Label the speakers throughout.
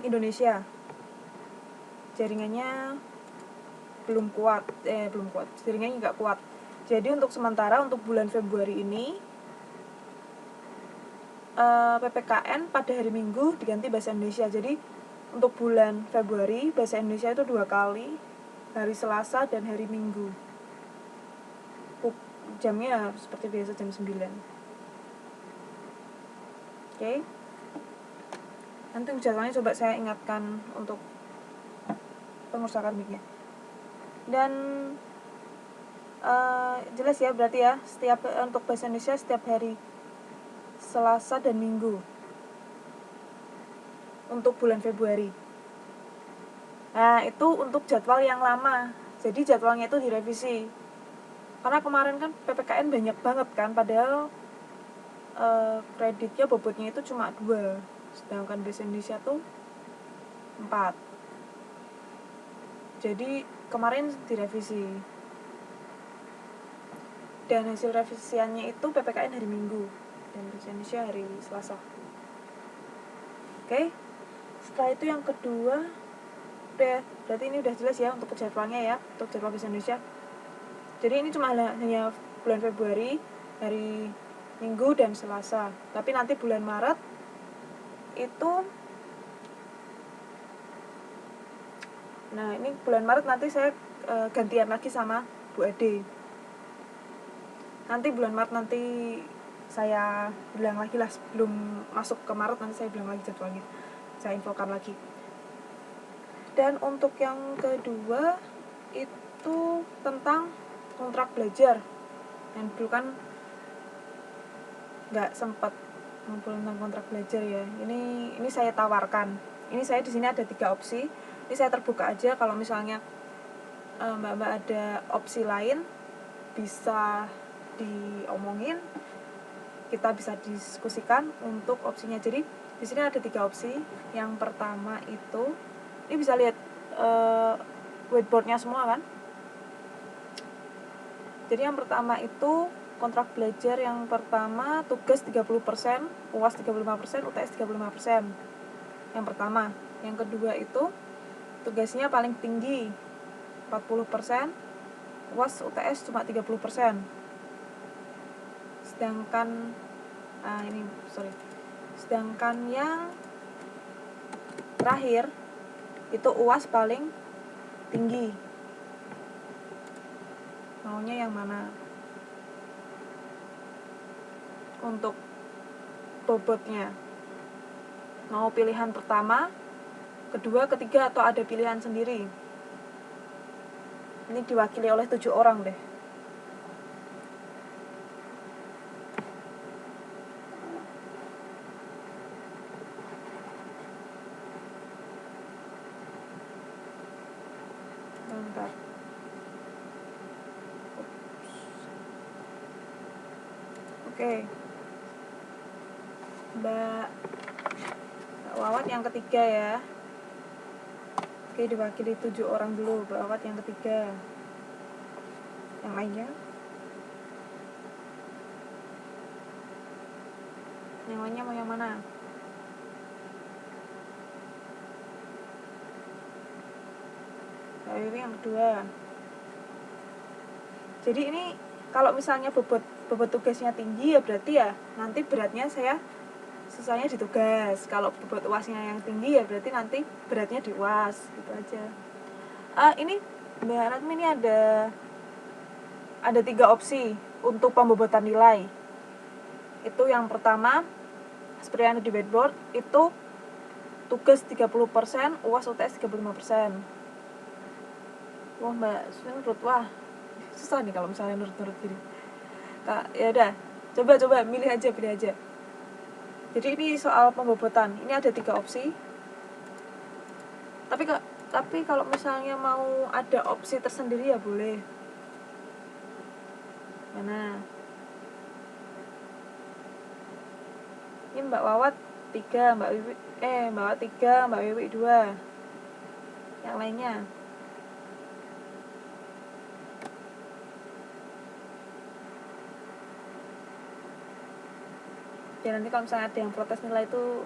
Speaker 1: Indonesia. Jaringannya belum kuat, jaringannya nggak kuat. Jadi untuk sementara untuk bulan Februari ini PPKN pada hari Minggu diganti bahasa Indonesia. Jadi untuk bulan Februari bahasa Indonesia itu 2 kali, hari Selasa dan hari Minggu. Jamnya seperti biasa jam 9. Oke. Nanti jadwalnya coba saya ingatkan untuk pengurus akademiknya. Dan jelas ya berarti ya, setiap untuk bahasa Indonesia setiap hari Selasa dan Minggu untuk bulan Februari. Nah, itu untuk jadwal yang lama. Jadi jadwalnya itu direvisi. Karena kemarin kan PPKN banyak banget kan, padahal kreditnya bobotnya itu cuma 2, sedangkan bahasa Indonesia tuh 4. Jadi kemarin direvisi. Dan hasil revisiannya itu PPKN hari Minggu dan bahasa Indonesia hari Selasa. Oke. Setelah itu yang kedua, berarti ini udah jelas ya untuk jadwalnya ya, untuk jadwal bahasa Indonesia. Jadi ini cuma hanya bulan Februari, hari Minggu dan Selasa. Tapi nanti bulan Maret itu, nah ini bulan Maret nanti saya gantian lagi sama Bu Ade. Nanti bulan Maret nanti saya bilang lagi lah, sebelum masuk ke Maret nanti saya bilang lagi jadwalnya, saya infokan lagi. Dan untuk yang kedua itu tentang kontrak belajar. Yang dulu kan nggak sempat ngobrol tentang kontrak belajar ya. Ini saya tawarkan. Ini saya di sini ada 3 opsi. Ini saya terbuka aja, kalau misalnya Mbak-mbak ada opsi lain bisa diomongin, kita bisa diskusikan untuk opsinya. Jadi di sini ada 3 opsi. Yang pertama itu, ini bisa lihat whiteboardnya semua kan. Jadi yang pertama itu kontrak belajar yang pertama, tugas 30%, UAS 35%, UTS 35%. Yang pertama. Yang kedua itu tugasnya paling tinggi 40%, UAS UTS cuma 30%. Sedangkan yang terakhir itu UAS paling tinggi. Maunya yang mana? Untuk bobotnya, mau pilihan pertama, kedua, ketiga, atau ada pilihan sendiri? Ini diwakili oleh 7 orang deh. Bentar. Oke. Mbak Wawat yang ketiga ya. Oke, diwakili 7 orang dulu. Mbak Wawat yang ketiga. Yang lainnya? Yang lainnya mau yang mana? Mbak Wiwi yang kedua. Jadi ini kalau misalnya bobot tugasnya tinggi ya berarti ya nanti beratnya saya sisanya di tugas. Kalau bobot UASnya yang tinggi ya berarti nanti beratnya di UAS, gitu aja. Ini Mbak Ratmi ini ada 3 opsi untuk pembobotan nilai. Itu yang pertama, seperti yang ada di whiteboard, itu tugas 30%, UAS UTS 35%. Wah Mbak Swin, wah susah nih kalau misalnya nurut-nurut gini. Ya udah, coba pilih aja. Jadi ini soal pembobotan. Ini ada 3 opsi. Tapi kalau misalnya mau ada opsi tersendiri ya boleh. Mana? Ini Mbak Wawat 3, Mbak Wawat 3, Mbak Wiwi 2. Yang lainnya? Ya nanti kalau misalnya ada yang protes nilai itu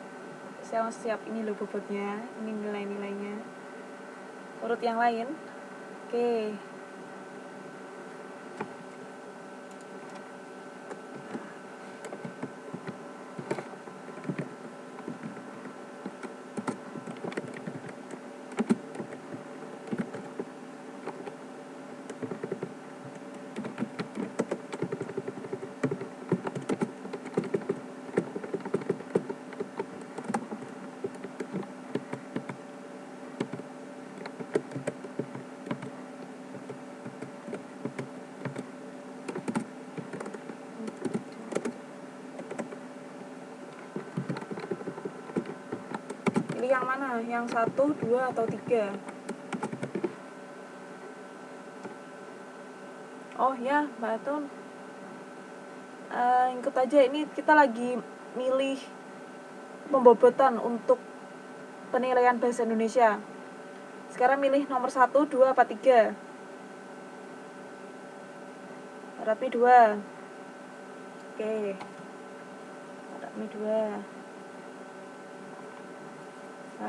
Speaker 1: siap ini loh bobotnya, ini nilai-nilainya. Urut yang lain. Oke. Pilih yang mana? Yang 1, 2, atau 3? Oh ya, Mbak Atun, ikut aja, ini kita lagi milih pembobotan untuk penilaian bahasa Indonesia. Sekarang milih nomor 1, 2, apa 3? Ratmi 2. Oke. Ratmi 2.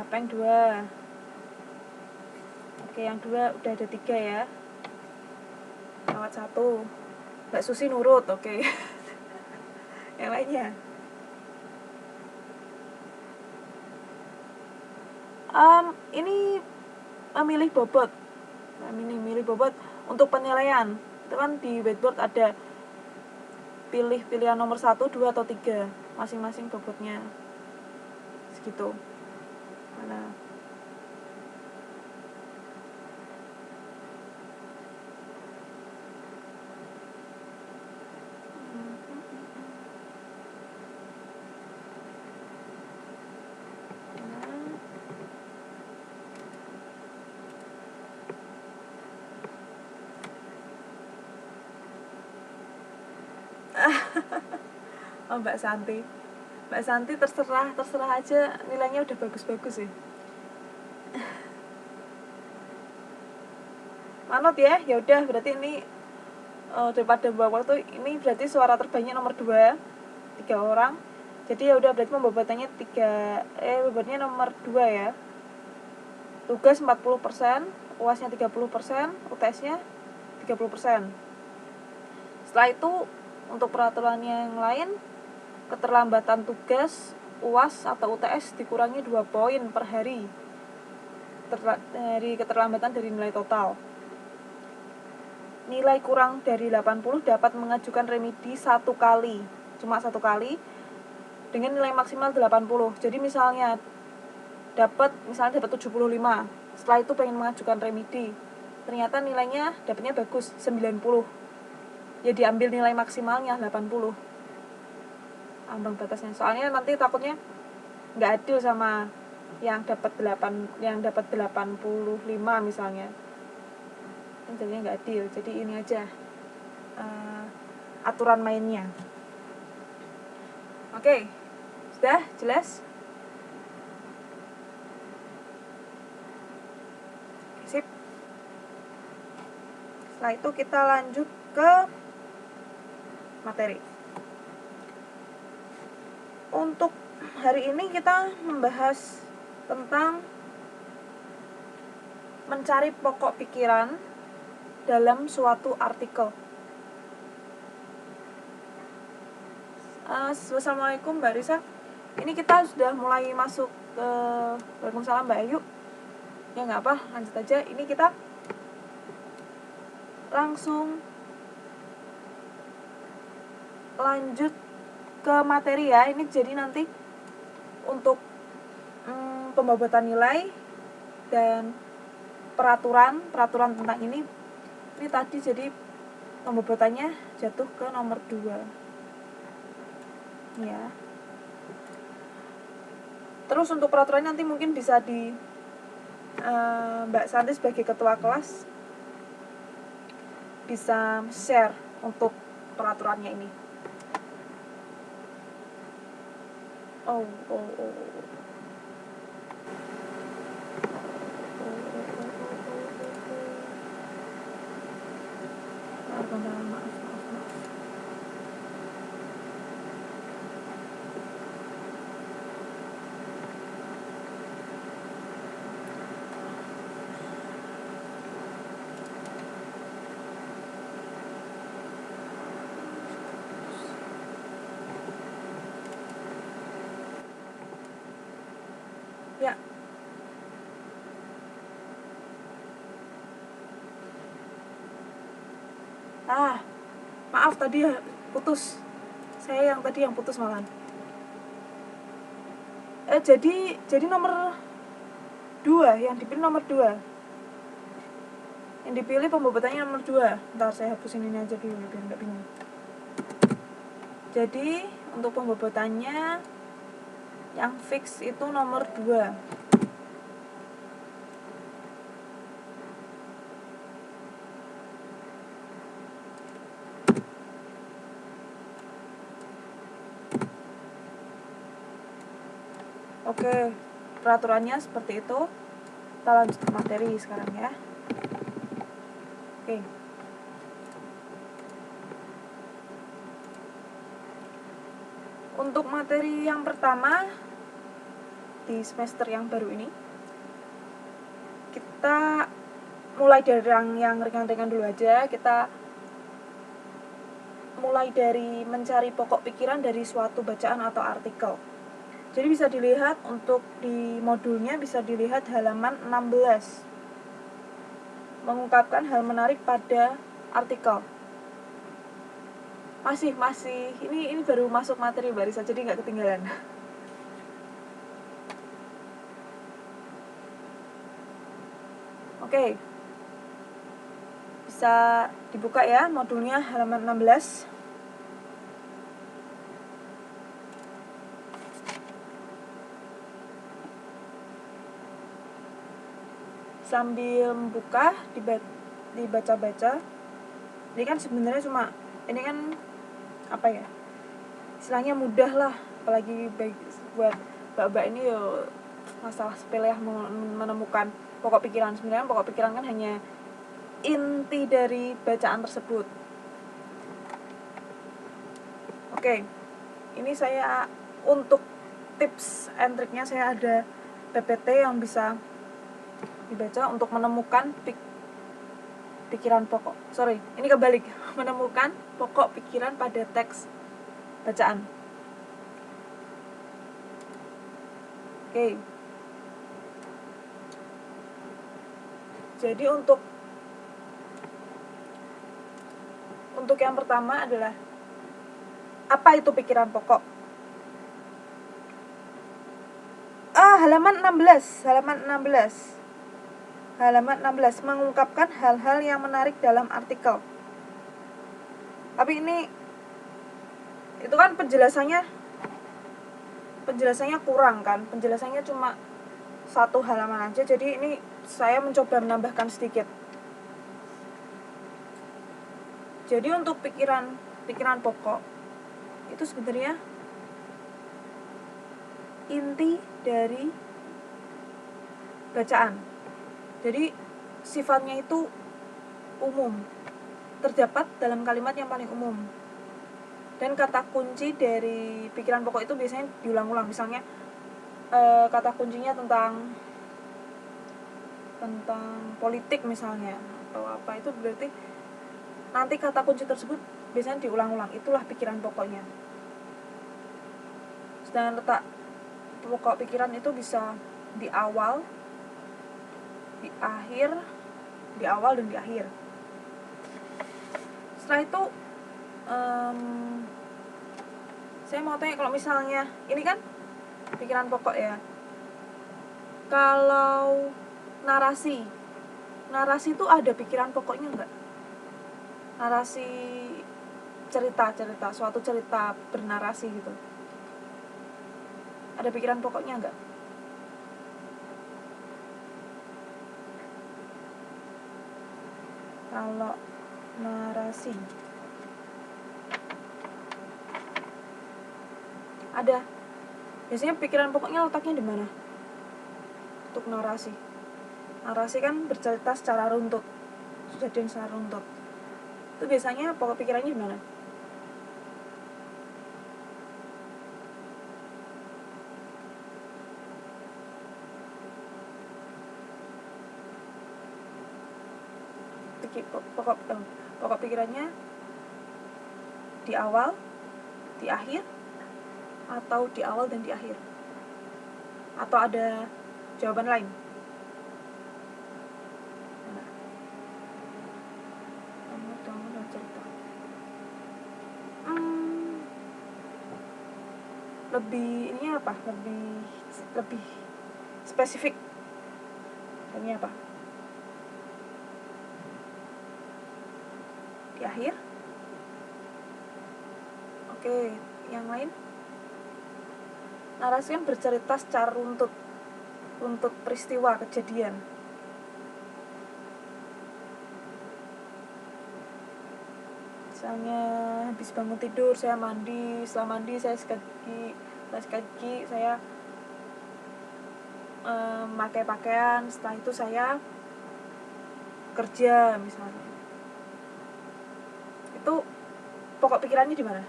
Speaker 1: Peng 2. Oke, yang 2 udah ada 3 ya. Lewat 1. Mbak Susi nurut, oke. Yang lainnya. Ini memilih bobot. Milih bobot untuk penilaian. Itu kan di whiteboard ada pilih pilihan nomor 1, 2, atau 3. Masing-masing bobotnya. Segitu. Mana? Oh, Mbak Santi terserah aja, nilainya udah bagus-bagus ya. Manut ya, ya udah berarti ini daripada buang waktu, ini berarti suara terbanyak nomor 2, 3 orang. Jadi ya udah berarti pembobotannya bobotnya nomor 2 ya. Tugas 40%, UASnya 30%, UTS-nya 30%. Setelah itu untuk peraturan yang lain, keterlambatan tugas, UAS atau UTS dikurangi 2 poin per hari dari keterlambatan dari nilai total. Nilai kurang dari 80 dapat mengajukan remedi 1 kali, cuma 1 kali, dengan nilai maksimal 80. Jadi misalnya dapat 75, setelah itu pengen mengajukan remedi, ternyata nilainya dapatnya bagus 90, ya diambil nilai maksimalnya 80, ambang batasnya. Soalnya nanti takutnya nggak adil sama yang dapat 85 misalnya, kan jadinya nggak adil. Jadi ini aja aturan mainnya. Oke, sudah jelas? Sip. Setelah itu kita lanjut ke materi. Untuk hari ini kita membahas tentang mencari pokok pikiran dalam suatu artikel. Assalamualaikum Mbak Risa. Ini kita sudah mulai masuk ke Waalaikumsalam Mbak Ayu. Ya nggak apa, lanjut aja. Ini kita langsung lanjut ke materi ya. Ini jadi nanti untuk pembobotan nilai dan peraturan tentang ini tadi jadi pembobotannya jatuh ke nomor 2 ya. Terus untuk peraturannya nanti mungkin bisa di Mbak Santi sebagai ketua kelas bisa share untuk peraturannya ini. Oh. Maaf. Ya. Maaf tadi ya putus. Saya yang tadi yang putus malahan. Jadi nomor 2, yang dipilih nomor 2. Yang dipilih pembobotannya nomor 2. Ntar saya hapusin ini aja dulu biar nggak bingung. Jadi untuk pembobotannya yang fix itu nomor 2. Oke, peraturannya seperti itu. Kita lanjut ke materi sekarang ya. Oke. Untuk materi yang pertama di semester yang baru ini, kita mulai dari yang ringan-ringan dulu aja. Kita mulai dari mencari pokok pikiran dari suatu bacaan atau artikel. Jadi bisa dilihat untuk di modulnya bisa dilihat halaman 16. Mengungkapkan hal menarik pada artikel. Masih ini baru masuk materi baris saja, jadi nggak ketinggalan. Oke. Bisa dibuka ya modulnya halaman 16. Sambil membuka dibaca-baca. Ini kan sebenarnya ini kan apa ya? Istilahnya mudah lah, apalagi buat mbak-mbak ini yo masalah sepele ya menemukan pokok pikiran. Sebenarnya pokok pikiran kan hanya inti dari bacaan tersebut. Oke. Ini saya untuk tips and triknya saya ada PPT yang bisa dibaca untuk menemukan pikiran pokok. Ini kebalik. Menemukan pokok pikiran pada teks bacaan. Oke. Jadi untuk yang pertama adalah apa itu pikiran pokok? Halaman 16 mengungkapkan hal-hal yang menarik dalam artikel. Tapi itu kan penjelasannya kurang kan, penjelasannya cuma 1 halaman aja, jadi ini saya mencoba menambahkan sedikit. Jadi untuk pikiran pokok itu sebenarnya inti dari bacaan. Jadi sifatnya itu umum, terdapat dalam kalimat yang paling umum. Dan kata kunci dari pikiran pokok itu biasanya diulang-ulang. Misalnya kata kuncinya tentang politik misalnya atau apa, itu berarti nanti kata kunci tersebut biasanya diulang-ulang. Itulah pikiran pokoknya. Sedangkan letak pokok pikiran itu bisa di awal, di awal dan di akhir. Setelah itu saya mau tanya, kalau misalnya ini kan pikiran pokok ya, kalau narasi itu ada pikiran pokoknya enggak? Narasi cerita suatu cerita bernarasi gitu, ada pikiran pokoknya enggak? Kalau narasi ada, biasanya pikiran pokoknya letaknya di mana? Untuk narasi kan bercerita secara runtut, kejadian secara runtut. Itu biasanya pokok pikirannya di mana? Pokok pikirannya di awal, di akhir, atau di awal dan di akhir, atau ada jawaban lain. Nah, kamu dalam cerita. Lebih ini apa? Lebih spesifik. Ini apa? Di akhir. Oke, yang lain. Narasi kan bercerita secara runtut peristiwa kejadian. Misalnya habis bangun tidur saya mandi, setelah mandi saya sikat gigi, saya memakai pakaian, setelah itu saya kerja misalnya. Itu pokok pikirannya di mana?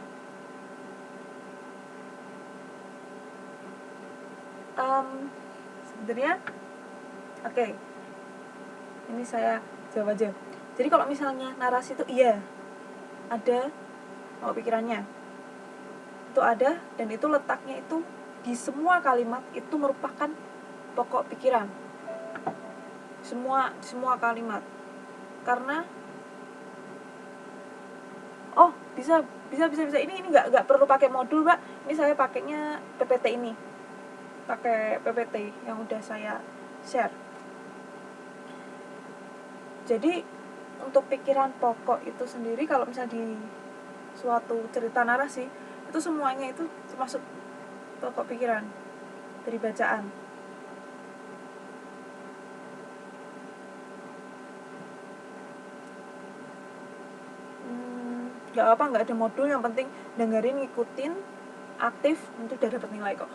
Speaker 1: Sebenarnya oke. Ini saya jawab aja. Jadi kalau misalnya narasi itu iya ada pokok pikirannya. Itu ada, dan itu letaknya itu di semua kalimat itu merupakan pokok pikiran. Semua kalimat. Karena bisa ini nggak perlu pakai modul, Mbak. Ini saya pakainya PPT ini. Pakai PPT yang udah saya share. Jadi untuk pikiran pokok itu sendiri, kalau misalnya di suatu cerita narasi itu semuanya itu termasuk pokok pikiran dari bacaan. Gak apa, gak ada modul, yang penting dengerin, ngikutin, aktif, itu udah dapat nilai kok.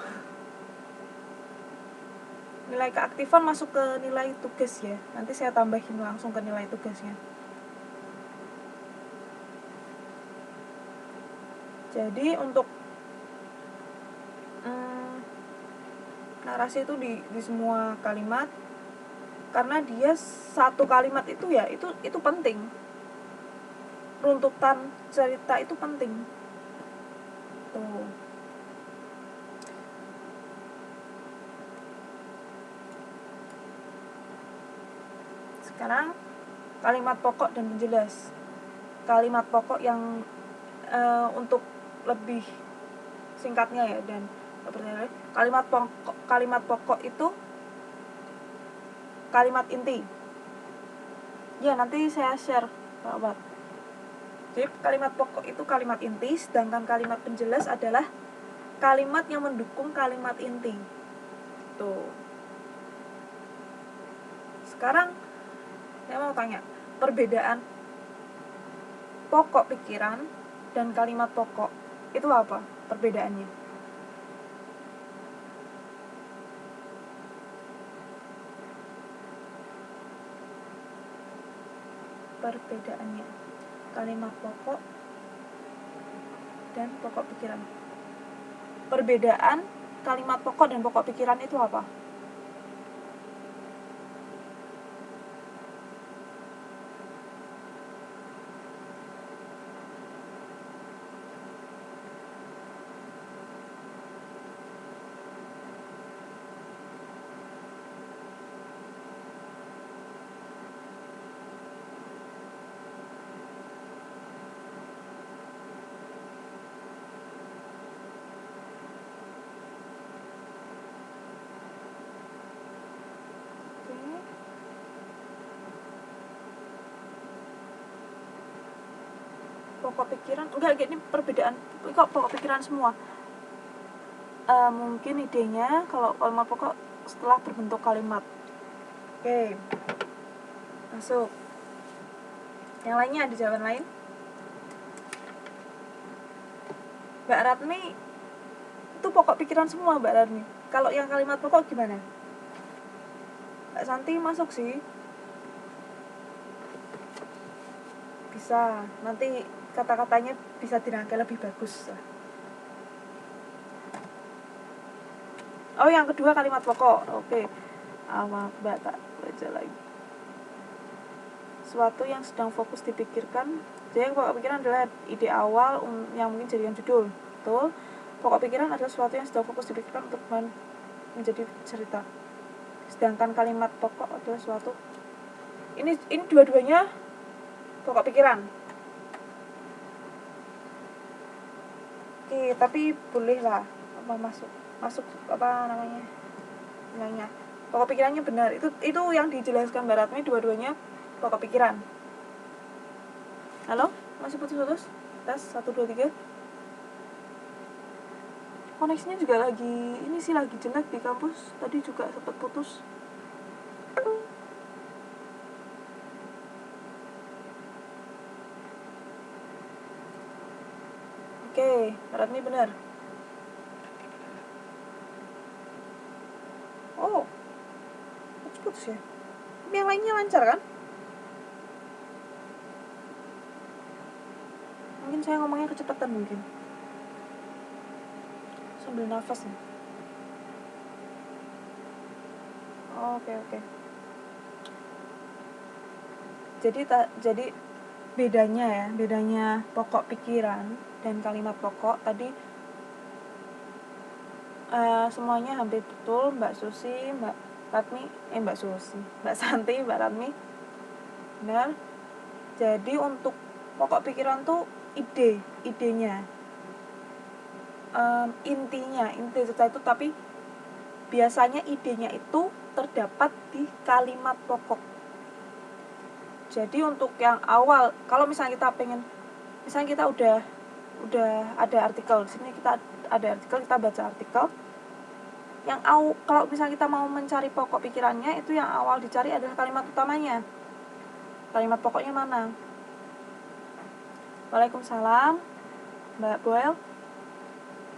Speaker 1: Nilai keaktifan masuk ke nilai tugas ya, nanti saya tambahin langsung ke nilai tugasnya. Jadi untuk narasi itu di semua kalimat, karena dia satu kalimat itu ya itu penting. Runtutan cerita itu penting. Tuh. Sekarang kalimat pokok dan penjelas. Kalimat pokok yang untuk lebih singkatnya ya, dan kalimat pokok itu kalimat inti. Ya, nanti saya share, Pak. Jadi kalimat pokok itu kalimat inti, sedangkan kalimat penjelas adalah kalimat yang mendukung kalimat inti. Tuh. Sekarang saya mau tanya, perbedaan pokok pikiran dan kalimat pokok itu apa perbedaannya? Perbedaannya kalimat pokok dan pokok pikiran. Perbedaan kalimat pokok dan pokok pikiran itu apa? Pokok pikiran enggak, ini perbedaan kok pokok pikiran semua. Mungkin idenya kalau kalimat pokok setelah berbentuk kalimat. Oke, masuk. Yang lainnya ada jawaban lain? Mbak Ratmi itu pokok pikiran semua, Mbak Ratmi. Kalau yang kalimat pokok gimana? Mbak Santi masuk sih. Bisa, nanti kata-katanya bisa dirangkai lebih bagus lah. Oh, yang kedua kalimat pokok. Oke. Mbak tak baca lagi. Suatu yang sedang fokus dipikirkan. Jadi yang pokok pikiran adalah ide awal yang mungkin jadikan judul. Betul. Pokok pikiran adalah suatu yang sedang fokus dipikirkan untuk menjadi cerita. sedangkan kalimat pokok adalah suatu. Ini dua-duanya pokok pikiran. Oke, tapi boleh lah apa masuk apa namanya nilainya. Pokok pikirannya benar. Itu yang dijelaskan Mbak Ratmi, dua-duanya pokok pikiran. Halo? Masih putus-putus? Tes 1 2 3. Koneksinya juga lagi jelek di kampus. Tadi juga sempat putus. Oke, Ratmi benar. Oh, putus ya. Tapi yang lainnya lancar kan? Mungkin saya ngomongnya kecepatan mungkin. Sambil nafas nih. Oke. Jadi bedanya pokok pikiran dan kalimat pokok tadi semuanya hampir betul. Mbak Santi, Mbak Ratmi benar. Jadi untuk pokok pikiran tuh idenya, inti cerita itu, tapi biasanya idenya itu terdapat di kalimat pokok. Jadi untuk yang awal, kalau misalnya kita udah ada artikel di sini, kita baca artikel yang kalau misalnya kita mau mencari pokok pikirannya, itu yang awal dicari adalah kalimat utamanya. Kalimat pokoknya mana? Waalaikumsalam, Mbak Boel.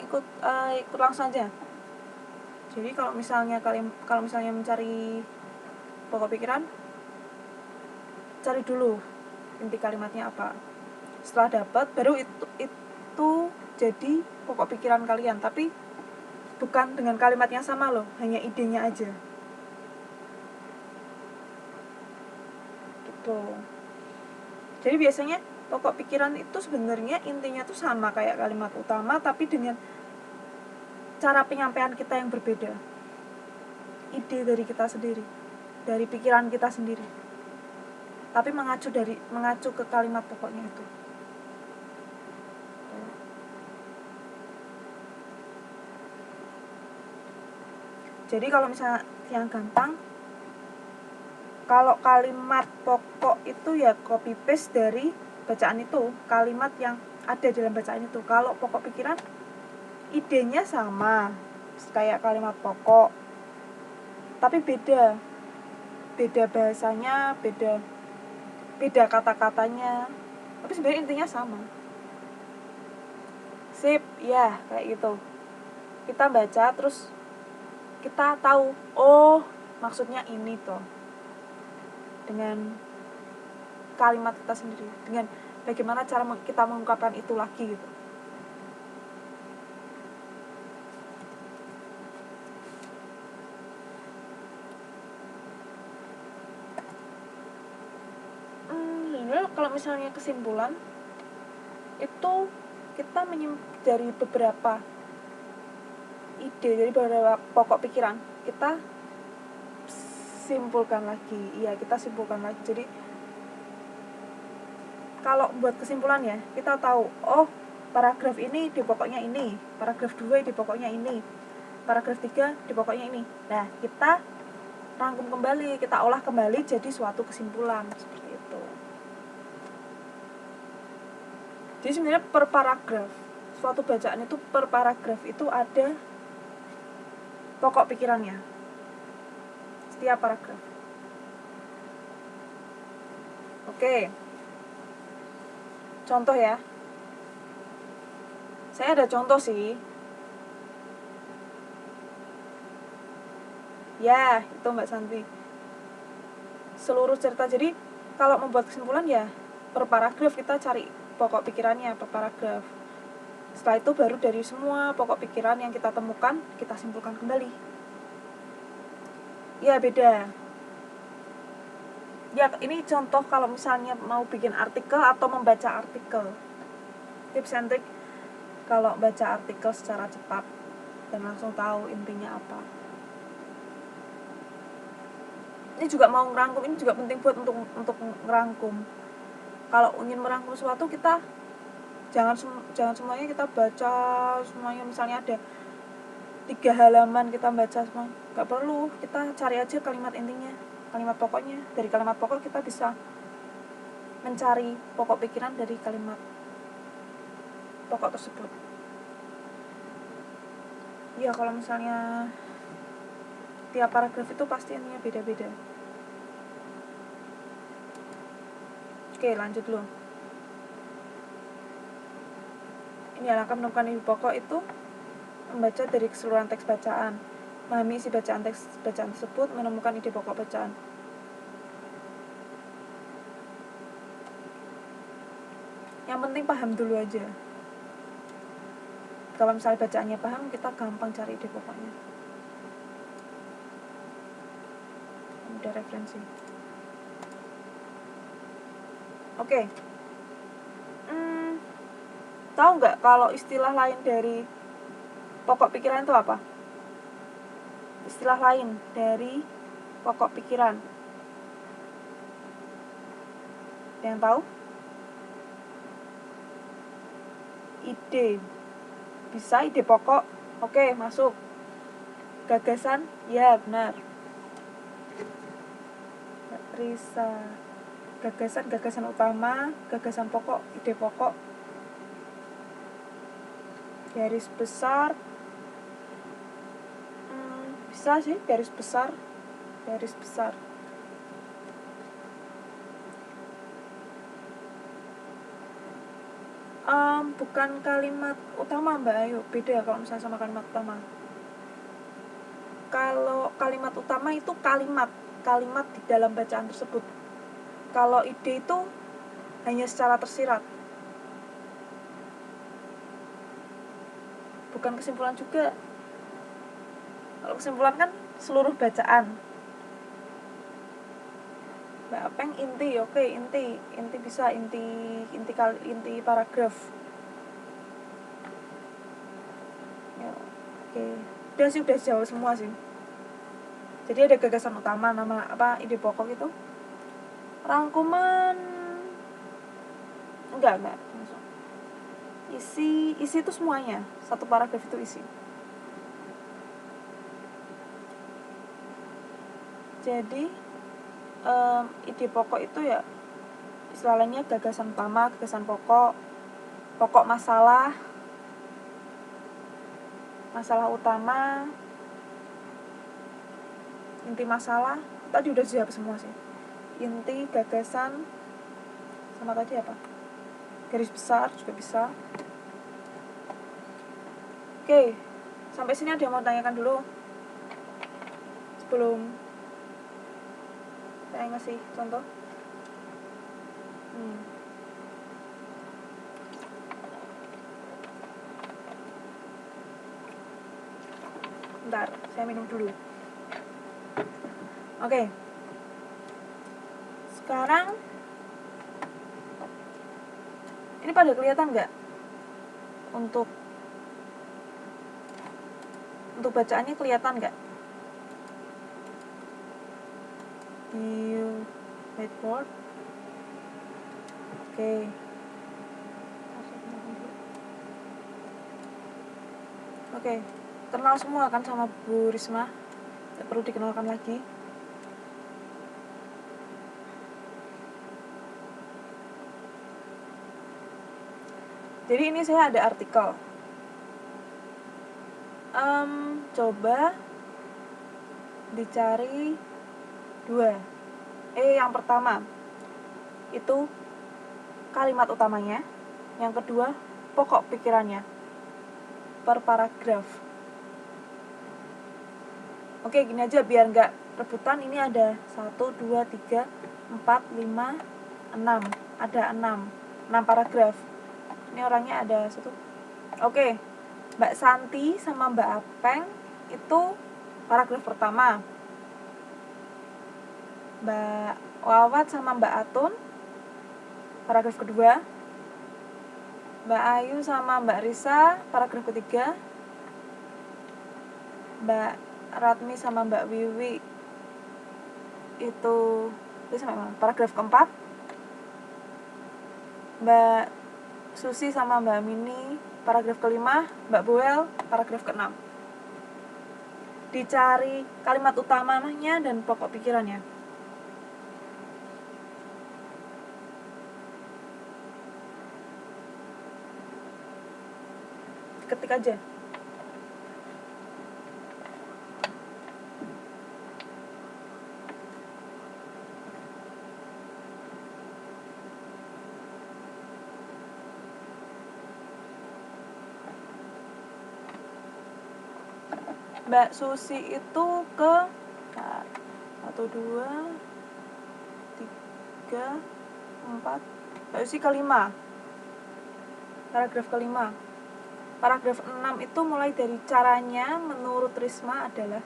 Speaker 1: Ikut langsung aja. Jadi kalau misalnya mencari pokok pikiran, cari dulu inti kalimatnya apa. Setelah dapat, baru itu jadi pokok pikiran kalian. Tapi bukan dengan kalimat yang sama loh, hanya idenya aja. Gitu. Jadi biasanya pokok pikiran itu sebenarnya intinya tuh sama kayak kalimat utama, tapi dengan cara penyampaian kita yang berbeda. Ide dari kita sendiri, dari pikiran kita sendiri, tapi mengacu ke kalimat pokoknya itu. Jadi kalau misalnya yang gampang, kalau kalimat pokok itu ya copy paste dari bacaan itu, kalimat yang ada dalam bacaan itu. Kalau pokok pikiran, idenya sama kayak kalimat pokok, tapi beda bahasanya, beda kata-katanya, tapi sebenarnya intinya sama. Sip, ya kayak gitu. Kita baca terus kita tahu, oh maksudnya ini toh, dengan kalimat kita sendiri, dengan bagaimana cara kita mengungkapkan itu lagi gitu. Kalau misalnya kesimpulan itu kita dari beberapa ide, dari beberapa pokok pikiran kita simpulkan lagi. Jadi kalau buat kesimpulan ya, kita tahu, oh paragraf ini di pokoknya ini, paragraf 2 di pokoknya ini, paragraf 3 di pokoknya ini. Nah, kita rangkum kembali, kita olah kembali jadi suatu kesimpulan seperti itu. Jadi sebenarnya per paragraf, suatu bacaan itu per paragraf itu ada pokok pikirannya. Setiap paragraf. Oke. Contoh ya. Saya ada contoh sih. Ya, itu Mbak Santi. Seluruh cerita. Jadi kalau membuat kesimpulan ya per paragraf kita cari pokok pikirannya per paragraf. Setelah itu baru dari semua pokok pikiran yang kita temukan, kita simpulkan kembali. Ya, beda. Ya, ini contoh kalau misalnya mau bikin artikel atau membaca artikel. Tips and trick kalau baca artikel secara cepat dan langsung tahu intinya apa. ini juga mau ngerangkum, ini juga penting buat untuk ngerangkum. Kalau ingin merangkum sesuatu, kita jangan semuanya kita baca semuanya. Misalnya ada 3 halaman kita baca semua, nggak perlu. Kita cari aja kalimat intinya, kalimat pokoknya. Dari kalimat pokok kita bisa mencari pokok pikiran dari kalimat pokok tersebut. Ya kalau misalnya tiap paragraf itu pasti intinya beda-beda. Oke, lanjut dulu. Ini langkah menemukan ide pokok itu membaca dari keseluruhan teks bacaan, memahami isi teks bacaan tersebut, menemukan ide pokok bacaan. Yang penting paham dulu aja. Kalau misalnya bacaannya paham, kita gampang cari ide pokoknya. Udah referensi. Oke. Tahu nggak kalau istilah lain dari pokok pikiran itu apa? Istilah lain dari pokok pikiran. Ada yang tahu? Ide. Bisa ide pokok. Oke, masuk. Gagasan? Ya, benar. Risa. Gagasan utama, gagasan pokok, ide pokok. Garis besar. Bisa sih, garis besar. Bukan kalimat utama Mbak Ayu, beda kalau misalnya sama kalimat utama. Kalau kalimat utama itu kalimat di dalam bacaan tersebut. Kalau ide itu hanya secara tersirat, bukan kesimpulan juga. Kalau kesimpulan kan seluruh bacaan. Mbak Apeng inti, oke, inti bisa, inti paragraf. Ya, oke. Udah jawab semua sih. Jadi ada gagasan utama, nama ide pokok itu. Rangkuman enggak. Isi itu semuanya. Satu paragraf itu isi. Jadi ide pokok itu ya istilahnya gagasan utama, gagasan pokok masalah utama, inti masalah. Tadi udah jawab semua sih. Inti, gagasan, sama tadi apa? Garis besar juga bisa. Oke, sampai sini ada yang mau tanyakan dulu sebelum saya ngasih contoh. Bentar, saya minum dulu. Oke. Sekarang ini pada kelihatan nggak untuk bacaannya, kelihatan nggak di whiteboard? Oke, kenal semua kan sama Bu Risma? Tidak perlu dikenalkan lagi. Jadi ini saya ada artikel. Coba dicari 2. Yang pertama itu kalimat utamanya, yang kedua pokok pikirannya per paragraf. Oke, gini aja biar nggak rebutan. Ini ada 1, 2, 3, 4, 5, 6. Ada 6 paragraf. Ini orangnya ada 1. Oke, Mbak Santi sama Mbak Apeng itu paragraf pertama. Mbak Wawat sama Mbak Atun paragraf kedua. Mbak Ayu sama Mbak Risa paragraf ketiga. Mbak Ratmi sama Mbak Wiwi itu sampai mana? Paragraf keempat, Mbak Susi sama Mbak Mini paragraf kelima, Mbak Boel paragraf keenam. Dicari kalimat utamanya dan pokok pikirannya. Ketik aja. Mbak Susi itu ke 1, 2, 3, 4, Mbak Susi kelima, paragraf kelima. Paragraf 6 itu mulai dari caranya menurut Risma adalah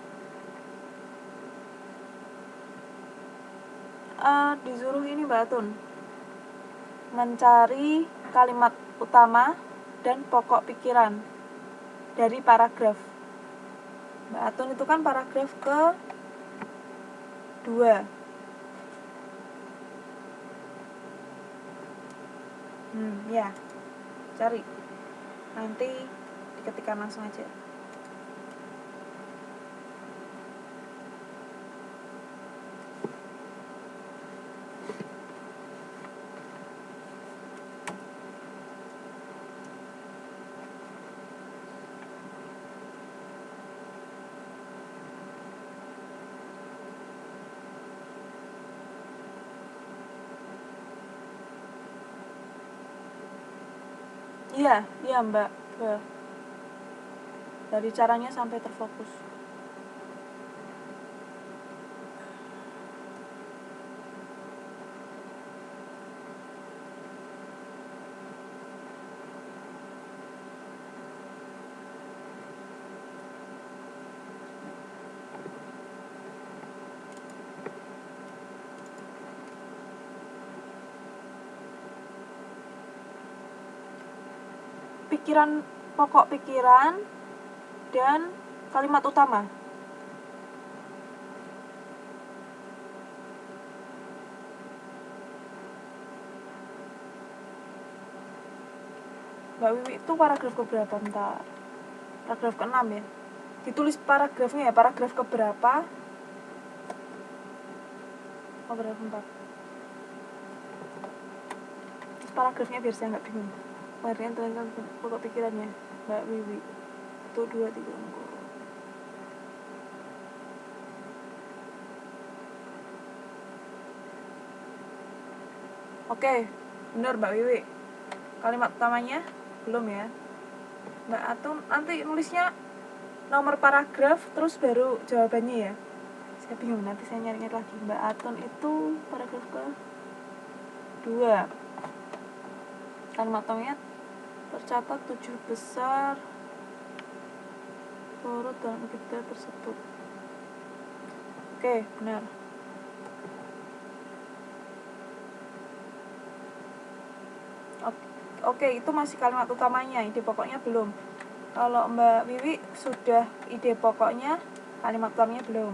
Speaker 1: disuruh ini Mbak Atun mencari kalimat utama dan pokok pikiran dari paragraf. Mbak Atun itu kan paragraf ke 2. Ya. Cari. Nanti diketikkan langsung aja. Iya Mbak. Dari caranya sampai terfokus. Pokok pikiran dan kalimat utama. Mbak Wiwi itu paragraf keberapa? Bentar. Paragraf ke-6 ya. Ditulis paragrafnya ya, paragraf keberapa? Paragraf 4. Terus paragrafnya biar saya nggak bingung. Kemarin tulisan pokok pikirannya Mbak Wiwi. 1, 2, 3, 4. Oke, benar Mbak Wiwi. Kalimat utamanya belum ya. Mbak Atun nanti nulisnya nomor paragraf terus baru jawabannya ya. Saya bingung, nanti saya nyari lagi. Mbak Atun itu paragraf ke 2. Kalimat utamanya tercatat 7 besar turut dalam kita tersebut. Oke, benar. Oke, itu masih kalimat utamanya, ide pokoknya belum. Kalau Mbak Wiwi sudah ide pokoknya, kalimat utamanya belum.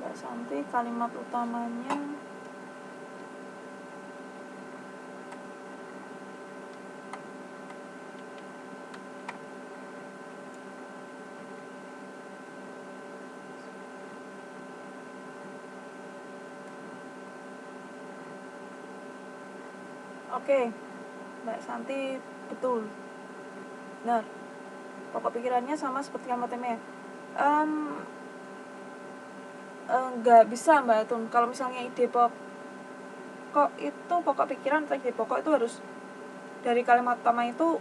Speaker 1: Mbak Santi kalimat utamanya Oke, Mbak Santi betul. Benar. Pokok pikirannya sama seperti kalimat temanya. Nggak bisa Mbak Atun. Kalau misalnya ide pokok itu, pokok pikiran atau ide pokok itu harus dari kalimat utama itu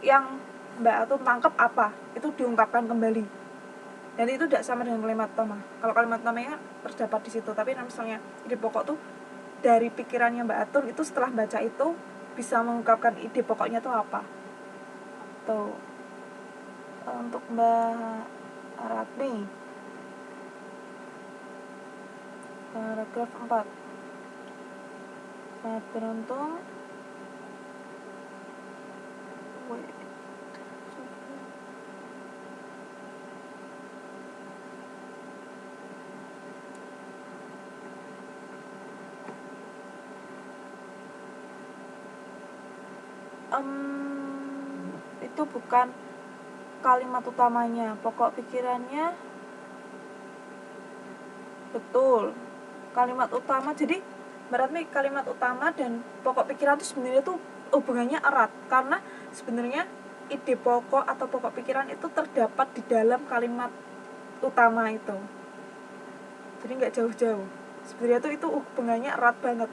Speaker 1: yang Mbak Atun tangkap apa, itu diungkapkan kembali. Dan itu tidak sama dengan kalimat utama. Kalau kalimat utamanya terdapat di situ, tapi misalnya ide pokok tuh dari pikirannya Mbak Atun itu setelah baca itu bisa mengungkapkan ide pokoknya tuh apa. Tuh. Untuk Mbak Ratmi paragraf 4. sangat beruntung. Itu bukan kalimat utamanya, pokok pikirannya betul kalimat utama. Jadi berarti kalimat utama dan pokok pikiran itu sebenarnya tuh hubungannya erat, karena sebenarnya ide pokok atau pokok pikiran itu terdapat di dalam kalimat utama itu. Jadi nggak jauh-jauh. Sebenarnya tuh itu hubungannya erat banget.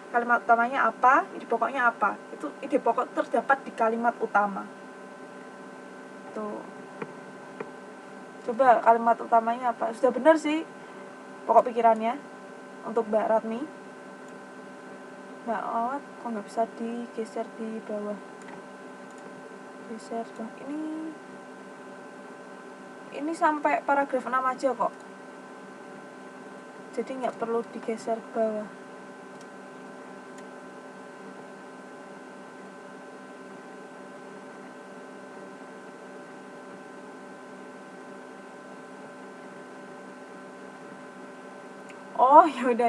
Speaker 1: Kalimat utamanya apa, ide pokoknya apa. Itu ide pokok terdapat di kalimat utama. Tuh. Coba kalimat utamanya apa? Sudah benar sih pokok pikirannya untuk Mbak Ratni. Mbak Awat kok nggak bisa digeser di bawah? Geser dong. Ini sampai paragraf 6 aja kok. Jadi nggak perlu digeser ke bawah. Oh, ya udah.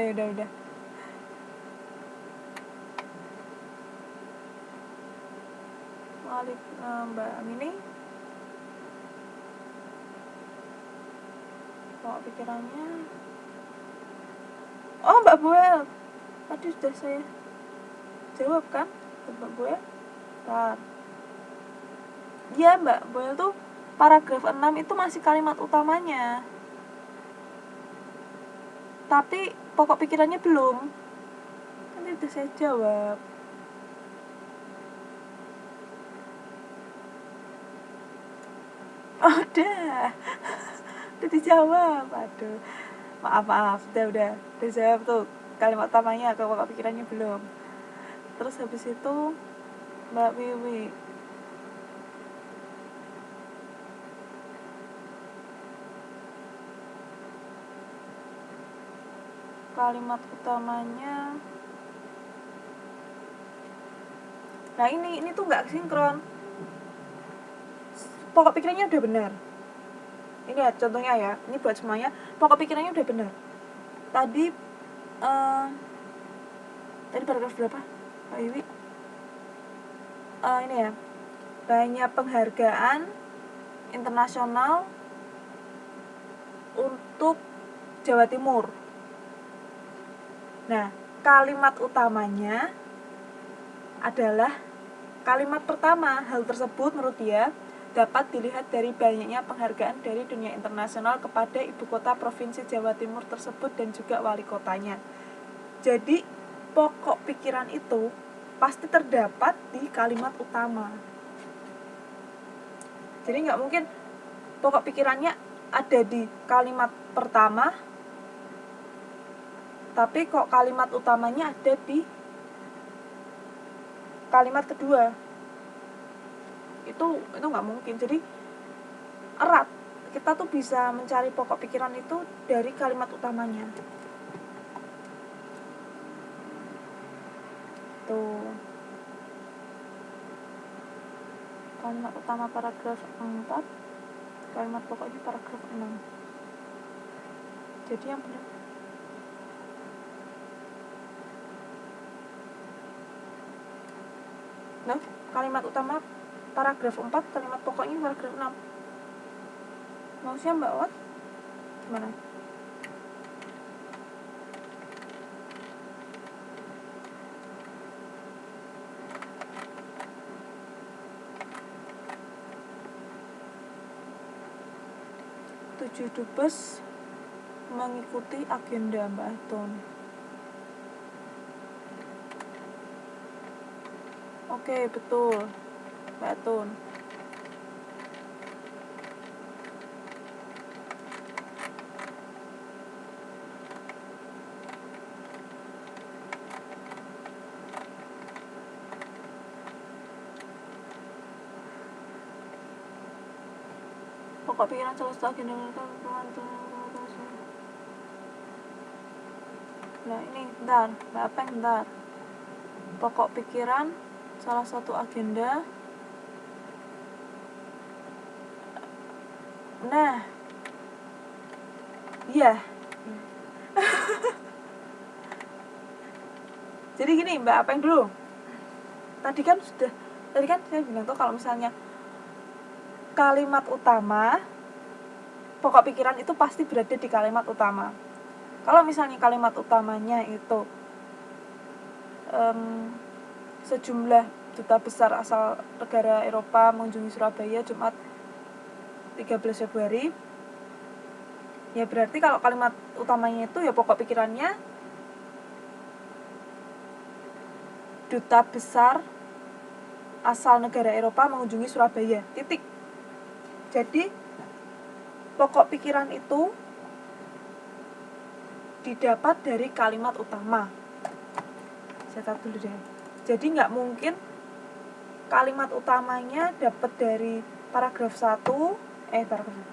Speaker 1: Balik Mbak Amini. Kok pikirannya? Oh, Mbak Boel. Tadi sudah saya jawab kan? Mbak Boel. Bentar. Iya, Mbak Boel tuh paragraf 6 itu masih kalimat utamanya. Tapi pokok pikirannya belum. Nanti udah saya jawab. Oh, udah dijawab. Aduh, maaf, udah dijawab tuh kalimat utamanya, ke pokok pikirannya belum. Terus habis itu Mbak Wiwi, kalimat utamanya. Nah ini tuh nggak sinkron. Pokok pikirannya udah benar. Ini ya contohnya ya. Ini buat semuanya. Pokok pikirannya udah benar. Tadi paragraf berapa, Pak Iwi? Ini ya. Banyak penghargaan internasional untuk Jawa Timur. Nah, kalimat utamanya adalah kalimat pertama. Hal tersebut menurut dia dapat dilihat dari banyaknya penghargaan dari dunia internasional kepada ibu kota provinsi Jawa Timur tersebut dan juga wali kotanya. Jadi pokok pikiran itu pasti terdapat di kalimat utama. Jadi nggak mungkin pokok pikirannya ada di kalimat pertama, tapi kok kalimat utamanya ada di kalimat kedua. Itu nggak mungkin. Jadi erat. Kita tuh bisa mencari pokok pikiran itu dari kalimat utamanya. Tuh. Kalimat utama paragraf 4, kalimat pokoknya paragraf 6. Jadi yang benar. Nah, kalimat utama paragraf 4, kalimat pokoknya paragraf 6. Maksudnya Mbak Wat? Gimana? Tujuh dubes mengikuti agenda Mbak Atun. Oke, betul Mbak Atun. Pokok pikiran salah satu agenda Nah ini bentar, Mbak Apeng bentar. pokok pikiran salah satu agenda. Nah, iya. Jadi gini Mbak, apa yang dulu? Tadi kan saya bilang tuh kalau misalnya kalimat utama, pokok pikiran itu pasti berada di kalimat utama. Kalau misalnya kalimat utamanya itu sejumlah duta besar asal negara Eropa mengunjungi Surabaya Jumat 13 Februari, ya berarti kalau kalimat utamanya itu ya pokok pikirannya duta besar asal negara Eropa mengunjungi Surabaya, titik. Jadi pokok pikiran itu didapat dari kalimat utama. Saya catat dulu deh. Jadi nggak mungkin kalimat utamanya dapat dari paragraf 1,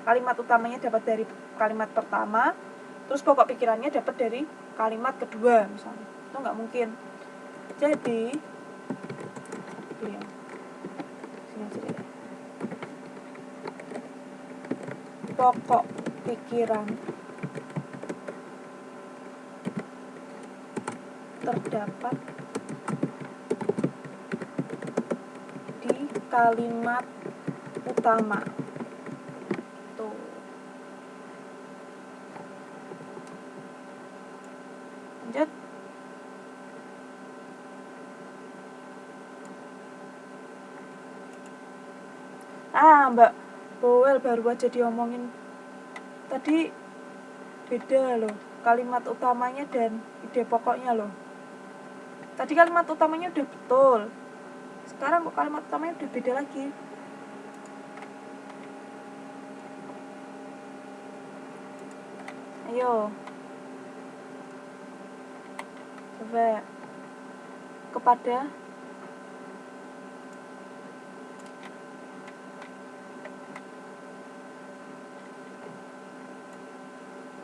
Speaker 1: kalimat utamanya dapat dari kalimat pertama, terus pokok pikirannya dapat dari kalimat kedua misalnya. Itu nggak mungkin. Jadi pokok pikiran terdapat di kalimat utama. Tuh. Lanjut. Mbak Bowel baru aja diomongin tadi, beda loh kalimat utamanya dan ide pokoknya loh. Tadi kalimat utamanya udah betul, sekarang kok kalimat utamanya udah beda lagi. Ayo coba kepada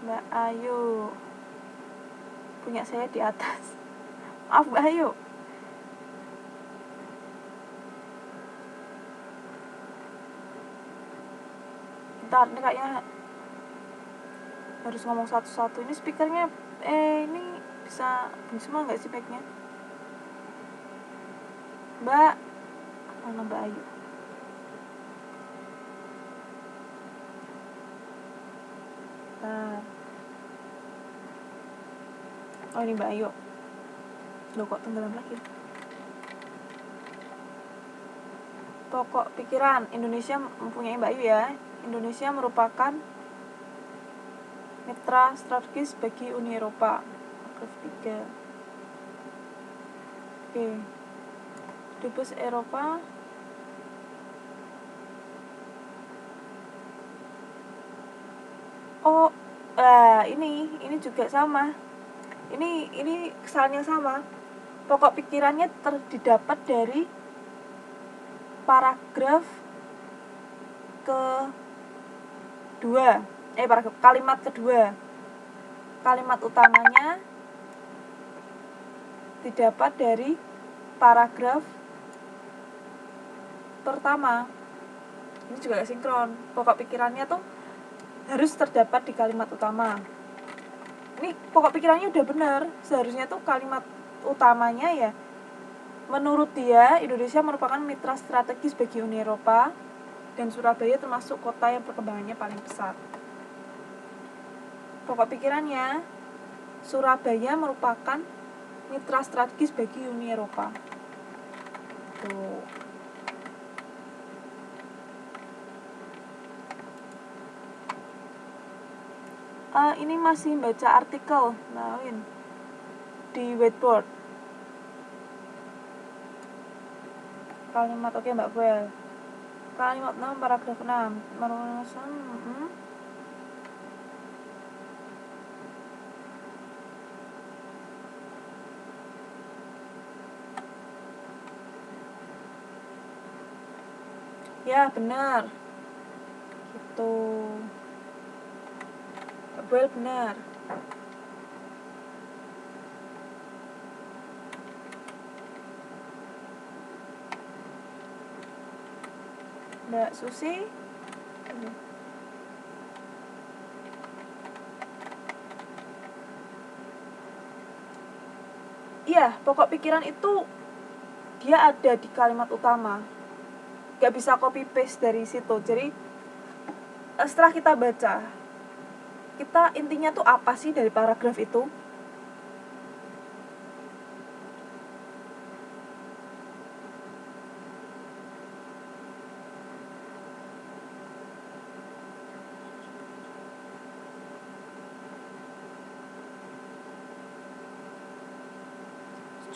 Speaker 1: Mbak Ayu, punya saya di atas. Maaf Mbak Ayu. Bentar, ini kayaknya harus ngomong satu-satu. Ini speakernya ini bisa bunyi semua nggak sih mic-nya? Mbak, mana Mbak Ayu? Oh ini Mbak Ayu. Loh kok tenggelam lagi? Pokok pikiran Indonesia mempunyai Mbak Ayu ya. Indonesia merupakan mitra strategis bagi Uni Eropa. Paragraf 3. Oke. Dubes Eropa ini juga sama. Ini kesannya sama. Pokok pikirannya didapat dari paragraf kedua. Paragraf kalimat kedua. Kalimat utamanya didapat dari paragraf pertama. Ini juga gak sinkron. Pokok pikirannya tuh harus terdapat di kalimat utama. Ini pokok pikirannya udah benar. Seharusnya tuh kalimat utamanya ya, menurut dia Indonesia merupakan mitra strategis bagi Uni Eropa dan Surabaya termasuk kota yang perkembangannya paling pesat. Pokok pikirannya, Surabaya merupakan mitra strategis bagi Uni Eropa. Tuh. Ini masih baca artikel di whiteboard. Kalimat oke Mbak Bel. Kalimat 6 paragraf 6. Ya benar. Gitu. Mbak Bel benar. Mbak Susi. Iya, pokok pikiran itu dia ada di kalimat utama, gak bisa copy paste dari situ. Jadi setelah kita baca, kita intinya tuh apa sih dari paragraf itu.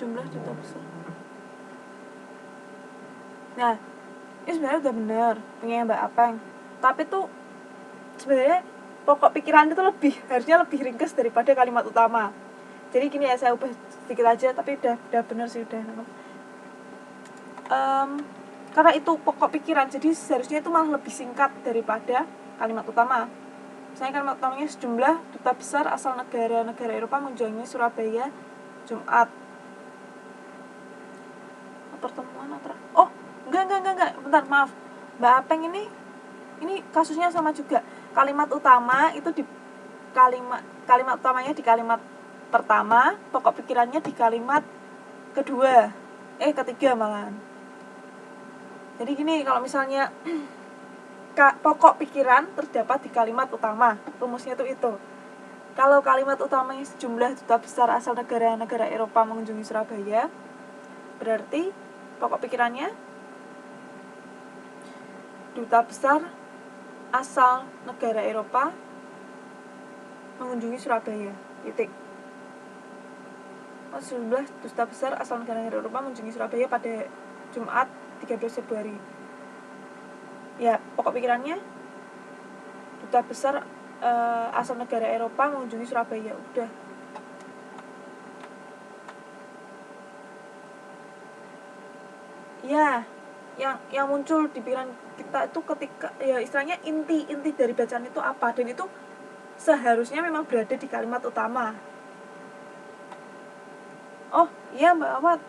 Speaker 1: Jumlah duta besar. Nah, ini sebenarnya udah bener punya Mbak Apeng, tapi tuh sebenarnya pokok pikiran itu harusnya lebih ringkas daripada kalimat utama. Jadi gini ya, saya ubah sedikit aja, tapi udah bener sih, udah karena itu pokok pikiran, jadi seharusnya itu malah lebih singkat daripada kalimat utama. Misalnya kalimat utamanya sejumlah duta besar asal negara-negara Eropa mengunjungi Surabaya Jumat. Pertemuan antara enggak, bentar, maaf Mbak Apeng, ini kasusnya sama juga. Kalimat utama itu di kalimat utamanya di kalimat pertama, pokok pikirannya di kalimat kedua, ketiga malahan. Jadi gini, kalau misalnya pokok pikiran terdapat di kalimat utama, rumusnya itu. Kalau kalimat utamanya sejumlah duta besar asal negara-negara Eropa mengunjungi Surabaya, berarti pokok pikirannya duta besar asal negara Eropa mengunjungi Surabaya, titik. Sejumlah duta besar asal negara-negara Eropa mengunjungi Surabaya pada Jumat 13 Februari. Ya, pokok pikirannya duta besar asal negara Eropa mengunjungi Surabaya, udah. Ya, yang muncul di pikiran kita itu ketika ya istilahnya inti dari bacaan itu apa, dan itu seharusnya memang berada di kalimat utama. Oh iya Mbak Awat,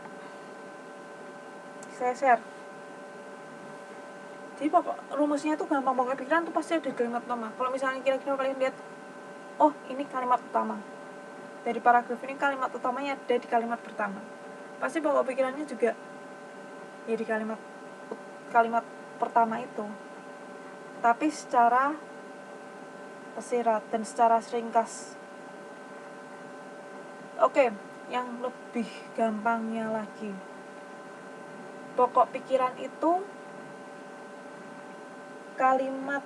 Speaker 1: saya share. Jadi pokok rumusnya itu gampang, pokok pikiran itu pasti ada di kalimat utama. Kalau misalnya kira-kira kalian lihat, oh ini kalimat utama, dari paragraf ini kalimat utamanya ada di kalimat pertama, pasti pokok pikirannya juga ya di kalimat pertama itu, tapi secara tersirat dan secara ringkas. Oke, yang lebih gampangnya lagi, pokok pikiran itu kalimat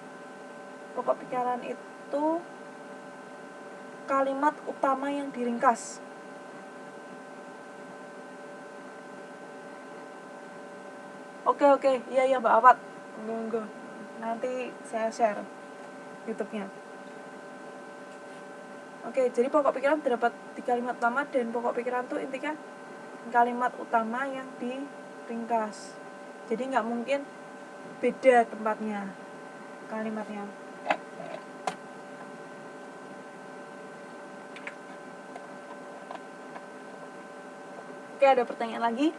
Speaker 1: utama yang diringkas. Oke, iya Mbak Awat, monggo nanti saya share YouTube-nya. Oke, jadi pokok pikiran terdapat di kalimat utama, dan pokok pikiran itu intinya kalimat utama yang diringkas. Jadi nggak mungkin beda tempatnya kalimatnya. Oke, ada pertanyaan lagi?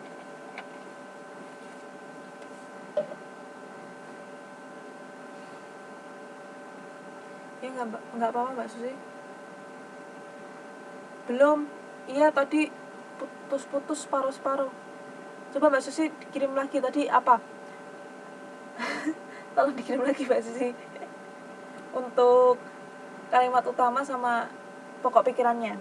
Speaker 1: Ya nggak apa-apa Mbak Susi. Belum, iya tadi putus-putus separuh-separuh. Coba Mbak Susi dikirim lagi tadi apa? Tolong dikirim lagi Mbak Susi untuk kalimat utama sama pokok pikirannya.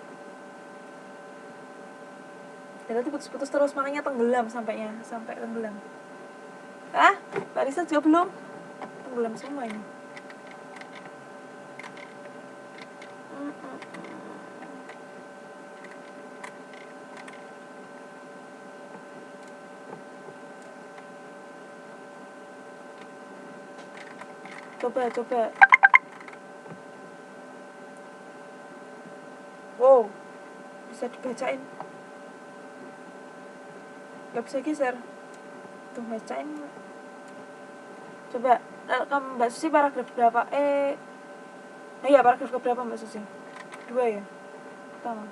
Speaker 1: Dan tadi putus-putus terus, makanya tenggelam sampai tenggelam. Mbak Risa juga belum? Tenggelam semua ini. Coba. Wow, bisa dibacain. Gak bisa geser. Tuh, bacain. Coba, Mbak Susi paragraf berapa? Iya, paragraf keberapa Mbak Susi? 2 ya? Pertama.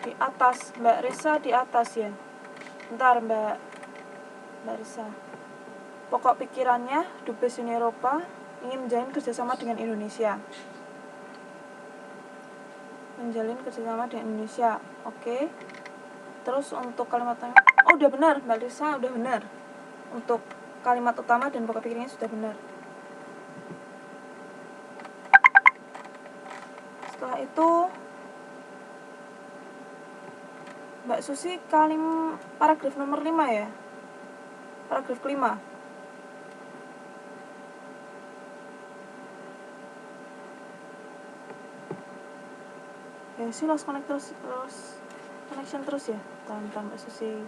Speaker 1: Di atas, Mbak Risa di atas ya. Bentar Mbak Risa. Pokok pikirannya, Dubes Uni Eropa ingin menjalin kerjasama dengan Indonesia. Menjalin kerjasama dengan Indonesia. Oke. Terus untuk kalimat utama, oh udah benar Mbak Risa, udah benar. Untuk kalimat utama dan pokok pikirannya sudah benar. Setelah itu Mbak Susi paragraf nomor 5 ya. Paragraf kelima. Ya sih lost connection terus ya. Tahan Mbak Susi.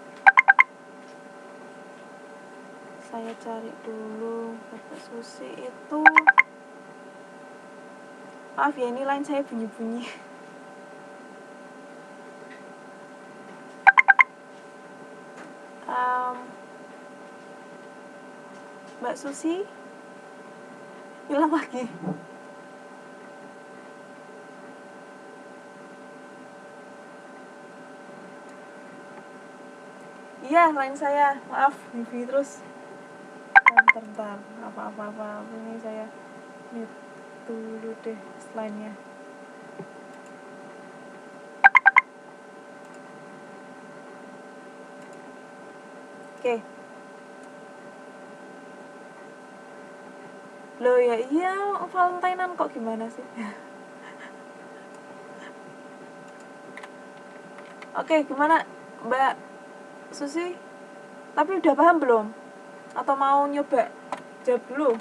Speaker 1: Saya cari dulu Mbak Susi itu. Maaf ya, ini line saya bunyi-bunyi. Mbak Susi hilang lagi. Iya, line saya. Maaf, bunyi terus. Bentar. Apa ini saya mute dulu deh slide-nya. Oke. Loh ya iya, Valentinean kok gimana sih? Oke, gimana Mbak Susi? Tapi udah paham belum? Atau mau nyoba jawab dulu?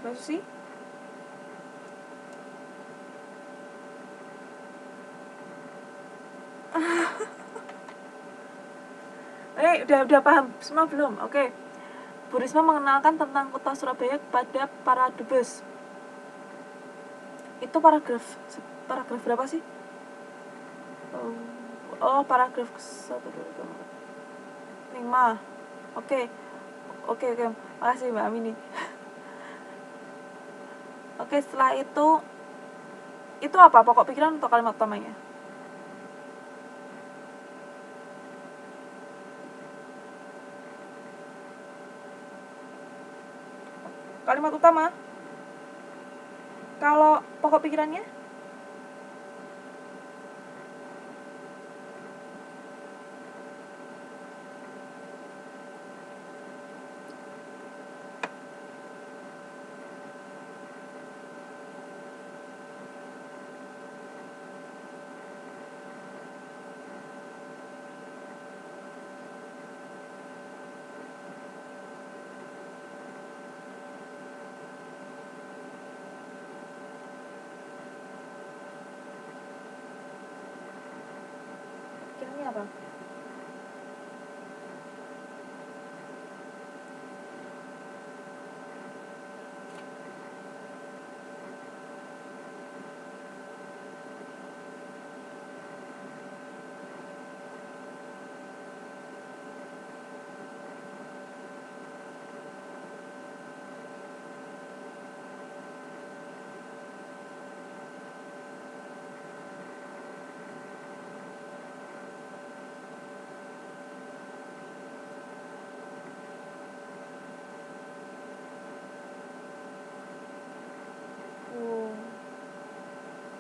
Speaker 1: Mbak Susi? Udah paham semua belum? Oke. Bu Risma mengenalkan tentang kota Surabaya kepada para dubes. Itu paragraf berapa sih? Oh, paragraf 1, 2, 3, 4, 5. Oke. Makasih Mbak Amini. Oke, setelah itu apa pokok pikiran untuk kalimat utamanya? Kalimat utama. Kalau pokok pikirannya? Pikirannya apa?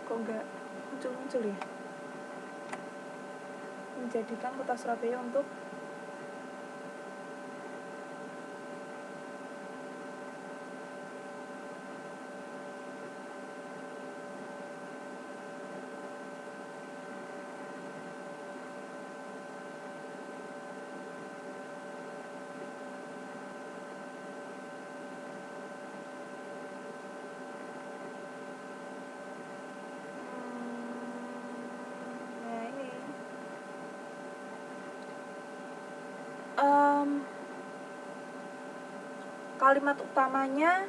Speaker 1: Kok nggak muncul ya? Menjadikan kota Surabaya untuk kalimat utamanya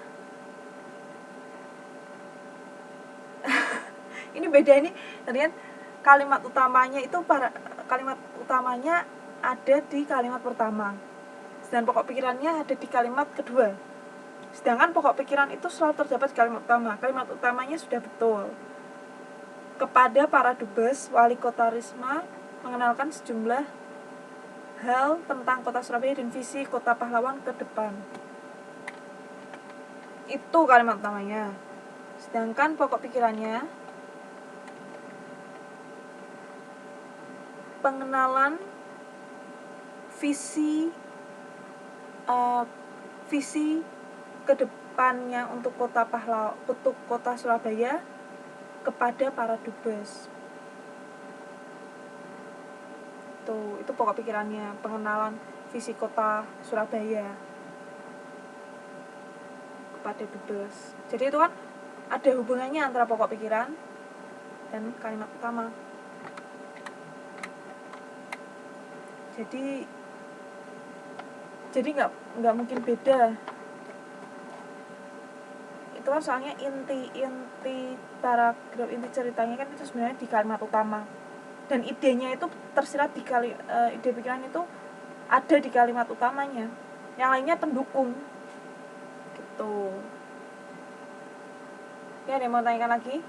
Speaker 1: ini beda ini tadi kan kalimat utamanya itu kalimat utamanya ada di kalimat pertama, sedangkan pokok pikirannya ada di kalimat kedua. Sedangkan pokok pikiran itu selalu terdapat di kalimat utama. Kalimat utamanya sudah betul. Kepada para dubes, wali kota Risma mengenalkan sejumlah hal tentang kota Surabaya dan visi kota pahlawan ke depan. Itu kalimat utamanya. Sedangkan pokok pikirannya pengenalan visi kedepannya untuk kota Surabaya kepada para dubes. Itu pokok pikirannya, pengenalan visi kota Surabaya kepada dubes. Jadi itu kan ada hubungannya antara pokok pikiran dan kalimat utama. Jadi nggak mungkin beda. Itu kan soalnya inti paragraf, inti ceritanya kan itu sebenarnya di kalimat utama, dan idenya itu tersirat di ide pikiran itu ada di kalimat utamanya, yang lainnya pendukung gitu. Ya, ada yang mau tanyakan lagi?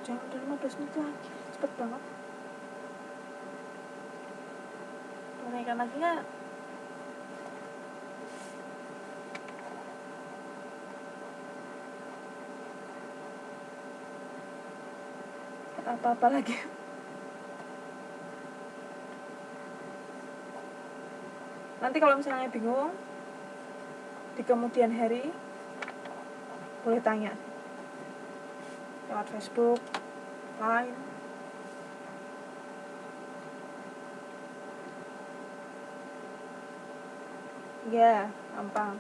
Speaker 1: Udah 15 menit lagi, cepet banget. Mau tanyakan lagi nggak? Apa-apa lagi? Nanti kalau misalnya bingung di kemudian hari boleh tanya lewat Facebook, Line. Ya, gampang.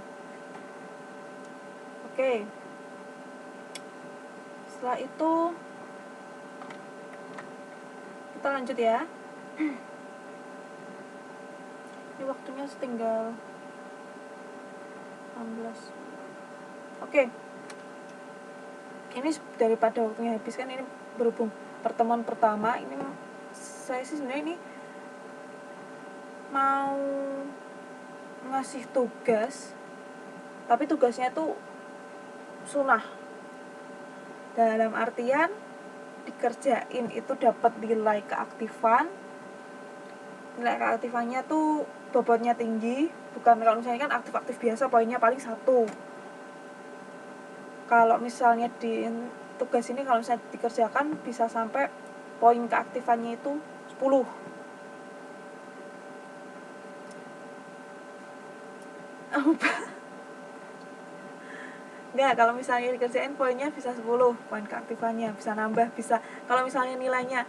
Speaker 1: Oke. Setelah itu kita lanjut ya. Ini waktunya tinggal 16. Oke. Ini daripada waktunya habis kan, ini berhubung pertemuan pertama, ini saya sih sebenarnya ini mau ngasih tugas, tapi tugasnya tuh sunnah. Dalam artian dikerjain itu dapat nilai keaktifan. Nilai keaktifannya tuh bobotnya tinggi, bukan kalau misalnya kan aktif-aktif biasa poinnya paling 1. Kalau misalnya di tugas ini kalau misalnya dikerjakan bisa sampai poin keaktifannya itu 10. Enggak, kalau misalnya dikerjain poinnya bisa 10, poin keaktifannya bisa nambah, bisa kalau misalnya nilainya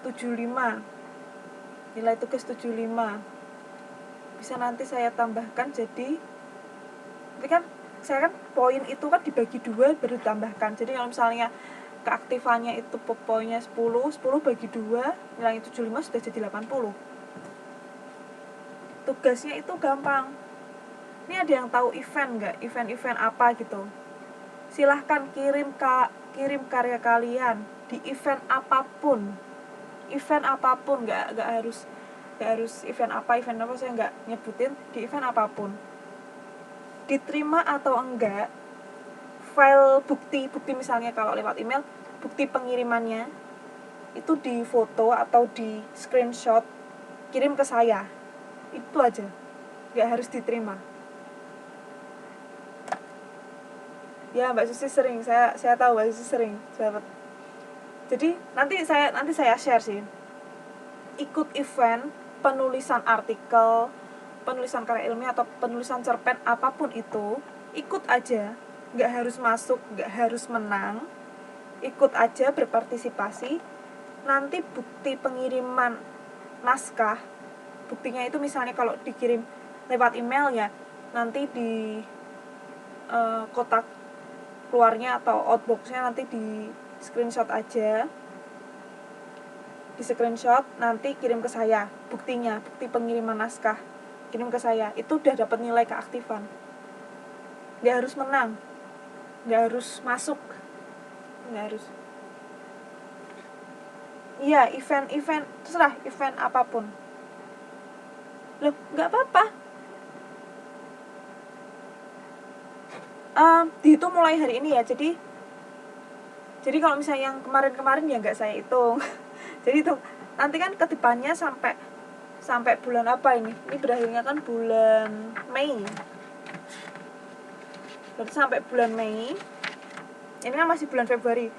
Speaker 1: 75, nilai tugas 75, bisa nanti saya tambahkan jadi, tapi kan saya kan poin itu kan dibagi 2 baru ditambahkan. Jadi kalau misalnya keaktifannya itu poinnya 10 bagi 2, nilainya 75 sudah jadi 80. Tugasnya itu gampang. Ini ada yang tahu event nggak? Event-event apa gitu? Silahkan kirim karya kalian di event apapun. Event apapun, nggak harus event apa saya nggak nyebutin, di event apapun. Diterima atau enggak, file bukti misalnya kalau lewat email, bukti pengirimannya itu di foto atau di screenshot, kirim ke saya. Itu aja, nggak harus diterima. Ya, Mbak Susi sering, saya tahu Mbak Susi sering dapat. Jadi nanti saya share sih. Ikut event penulisan artikel, penulisan karya ilmiah atau penulisan cerpen apapun itu, ikut aja. Nggak harus masuk, nggak harus menang. Ikut aja, berpartisipasi. Nanti bukti pengiriman naskah, buktinya itu misalnya kalau dikirim lewat email ya, nanti di kotak keluarnya atau outboxnya nanti di screenshot aja, di screenshot nanti kirim ke saya buktinya, bukti pengiriman naskah, kirim ke saya. Itu udah dapat nilai keaktifan. Nggak harus menang, nggak harus masuk, nggak harus. Iya, event terserah, event apapun. Loh, nggak apa-apa. Dihitung mulai hari ini ya. Jadi kalau misalnya yang kemarin-kemarin ya nggak saya hitung. Jadi itu nanti kan ke depannya sampai bulan apa ini? Ini berakhirnya kan bulan Mei. Berarti sampai bulan Mei. Ini kan masih bulan Februari.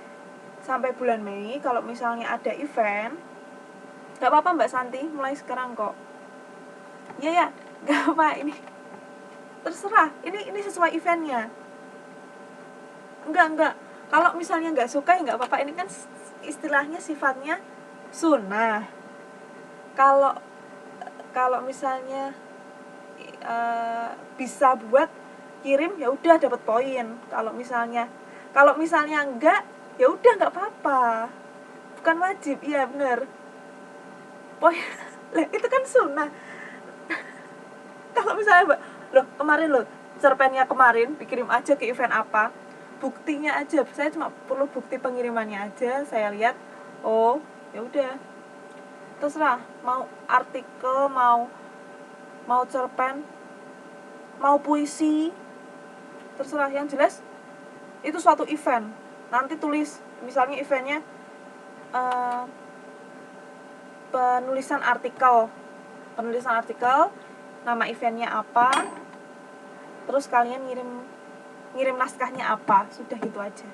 Speaker 1: Sampai bulan Mei kalau misalnya ada event, nggak apa-apa Mbak Santi, mulai sekarang kok. Iya ya, nggak apa ini. Terserah. Ini sesuai eventnya. Enggak. Kalau misalnya nggak suka ya nggak apa-apa. Ini kan istilahnya sifatnya sunnah. Kalau misalnya bisa buat kirim ya udah dapat poin. Kalau misalnya enggak ya udah nggak apa-apa. Bukan wajib, iya bener. Poin lah itu kan sunnah. Kalau misalnya kemarin cerpennya kemarin dikirim aja ke event apa, buktinya aja, saya cuma perlu bukti pengirimannya aja, saya lihat, oh ya udah, terserah mau artikel, mau cerpen, mau puisi, terserah, yang jelas itu suatu event. Nanti tulis misalnya eventnya penulisan artikel, nama eventnya apa, terus kalian ngirim naskahnya apa, sudah gitu aja.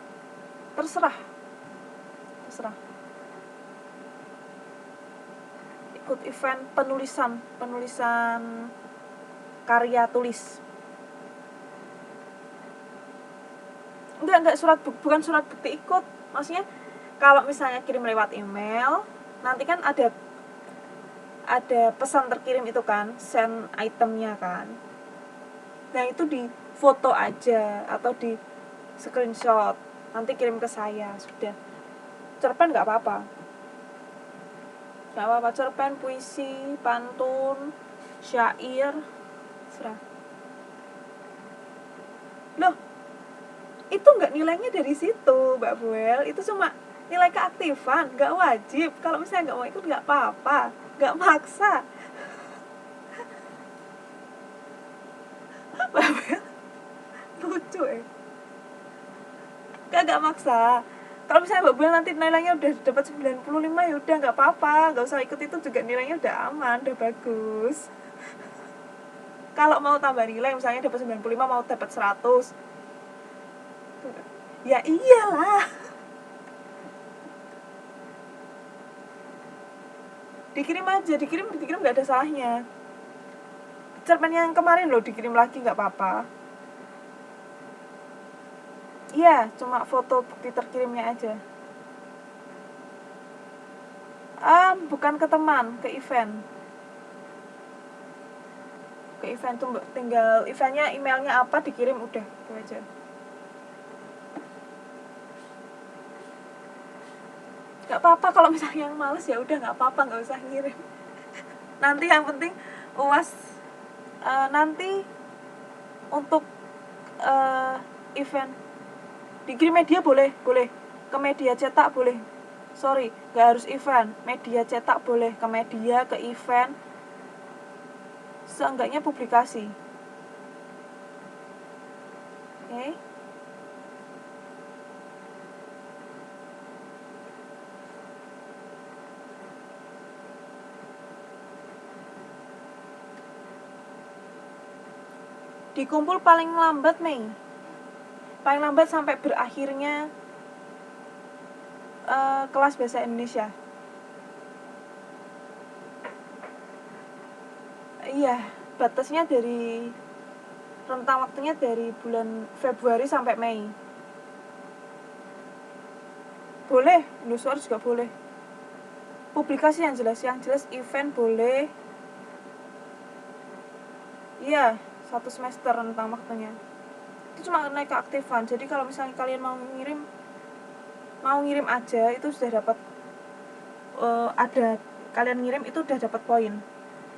Speaker 1: Terserah. Ikut event penulisan karya tulis. Enggak bukan surat bukti ikut. Maksudnya kalau misalnya kirim lewat email, nanti kan ada pesan terkirim itu kan, send itemnya kan. Nah itu di foto aja atau di screenshot, nanti kirim ke saya, sudah. Cerpen nggak apa-apa, cerpen, puisi, pantun, syair, serah. Loh, itu nggak nilainya dari situ Mbak Buel, itu cuma nilai keaktifan, nggak wajib. Kalau misalnya nggak mau ikut nggak apa-apa, nggak maksa. Mbak Buel lucu nggak maksa. Kalau misalnya Mbak Buel nanti nilainya udah dapat 95 ya udah nggak apa-apa, nggak usah ikut, itu juga nilainya udah aman, udah bagus. Kalau mau tambah nilai misalnya dapat 95 mau dapat 100, ya iyalah, dikirim aja, dikirim nggak ada salahnya. Cerpen yang kemarin dikirim lagi nggak apa-apa. Iya, cuma foto bukti terkirimnya aja. Bukan ke teman, ke event. Tuh tinggal eventnya, emailnya apa, dikirim, udah itu aja. Nggak apa-apa kalau misalnya yang males ya udah nggak apa-apa, nggak usah ngirim. Nanti yang penting UAS nanti untuk event dikirim media boleh, ke media cetak boleh. Sorry, nggak harus event, media cetak boleh, ke media, ke event, seenggaknya publikasi. Oke. Dikumpul paling lambat Mei, paling lambat sampai berakhirnya kelas bahasa Indonesia. Iya, batasnya dari rentang waktunya dari bulan Februari sampai Mei. Boleh, Indosuara juga boleh. Publikasi yang jelas event boleh. Iya, 1 semester rentang waktunya. Itu cuma naik keaktifan. Jadi kalau misalnya kalian mau ngirim aja, itu sudah dapat ada kalian ngirim itu udah dapat poin.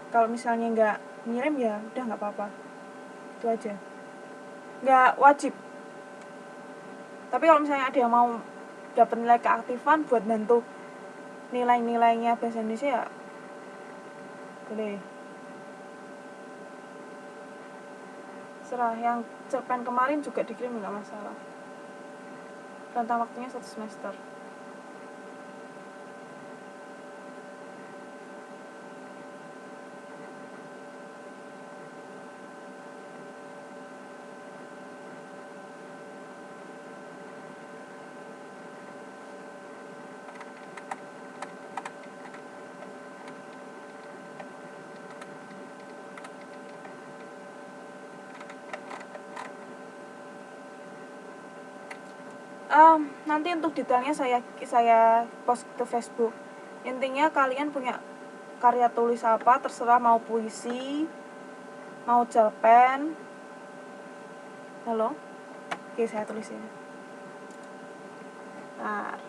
Speaker 1: Kalau misalnya nggak ngirim ya udah nggak apa-apa, itu aja, nggak wajib. Tapi kalau misalnya ada yang mau dapat nilai keaktifan buat bantu nilai-nilainya bahasa Indonesia ya boleh. Serah, yang cerpen kemarin juga dikirim nggak masalah. Rentang waktunya 1 semester. Nanti untuk detailnya saya post ke Facebook. Intinya kalian punya karya tulis apa terserah, mau puisi, mau cerpen. Halo, oke saya tulis ya. Nah,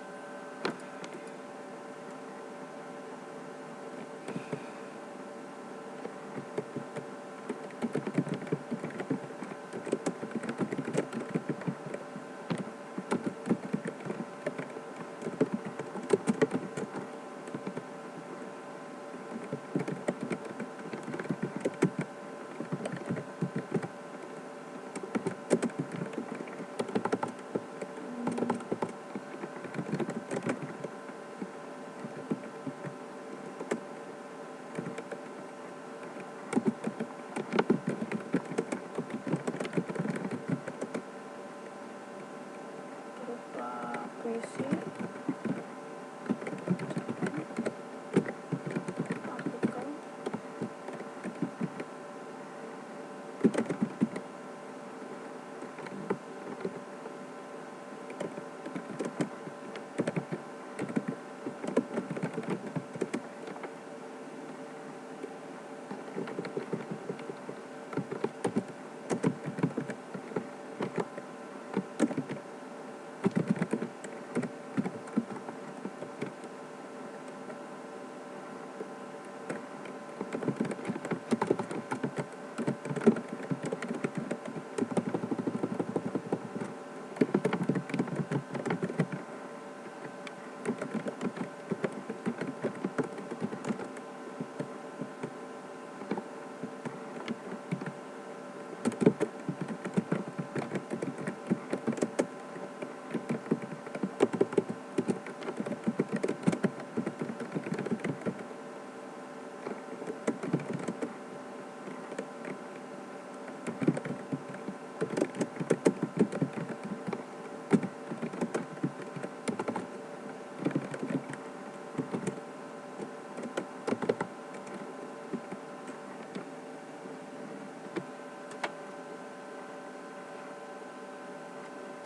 Speaker 1: berupa puisi, artikel,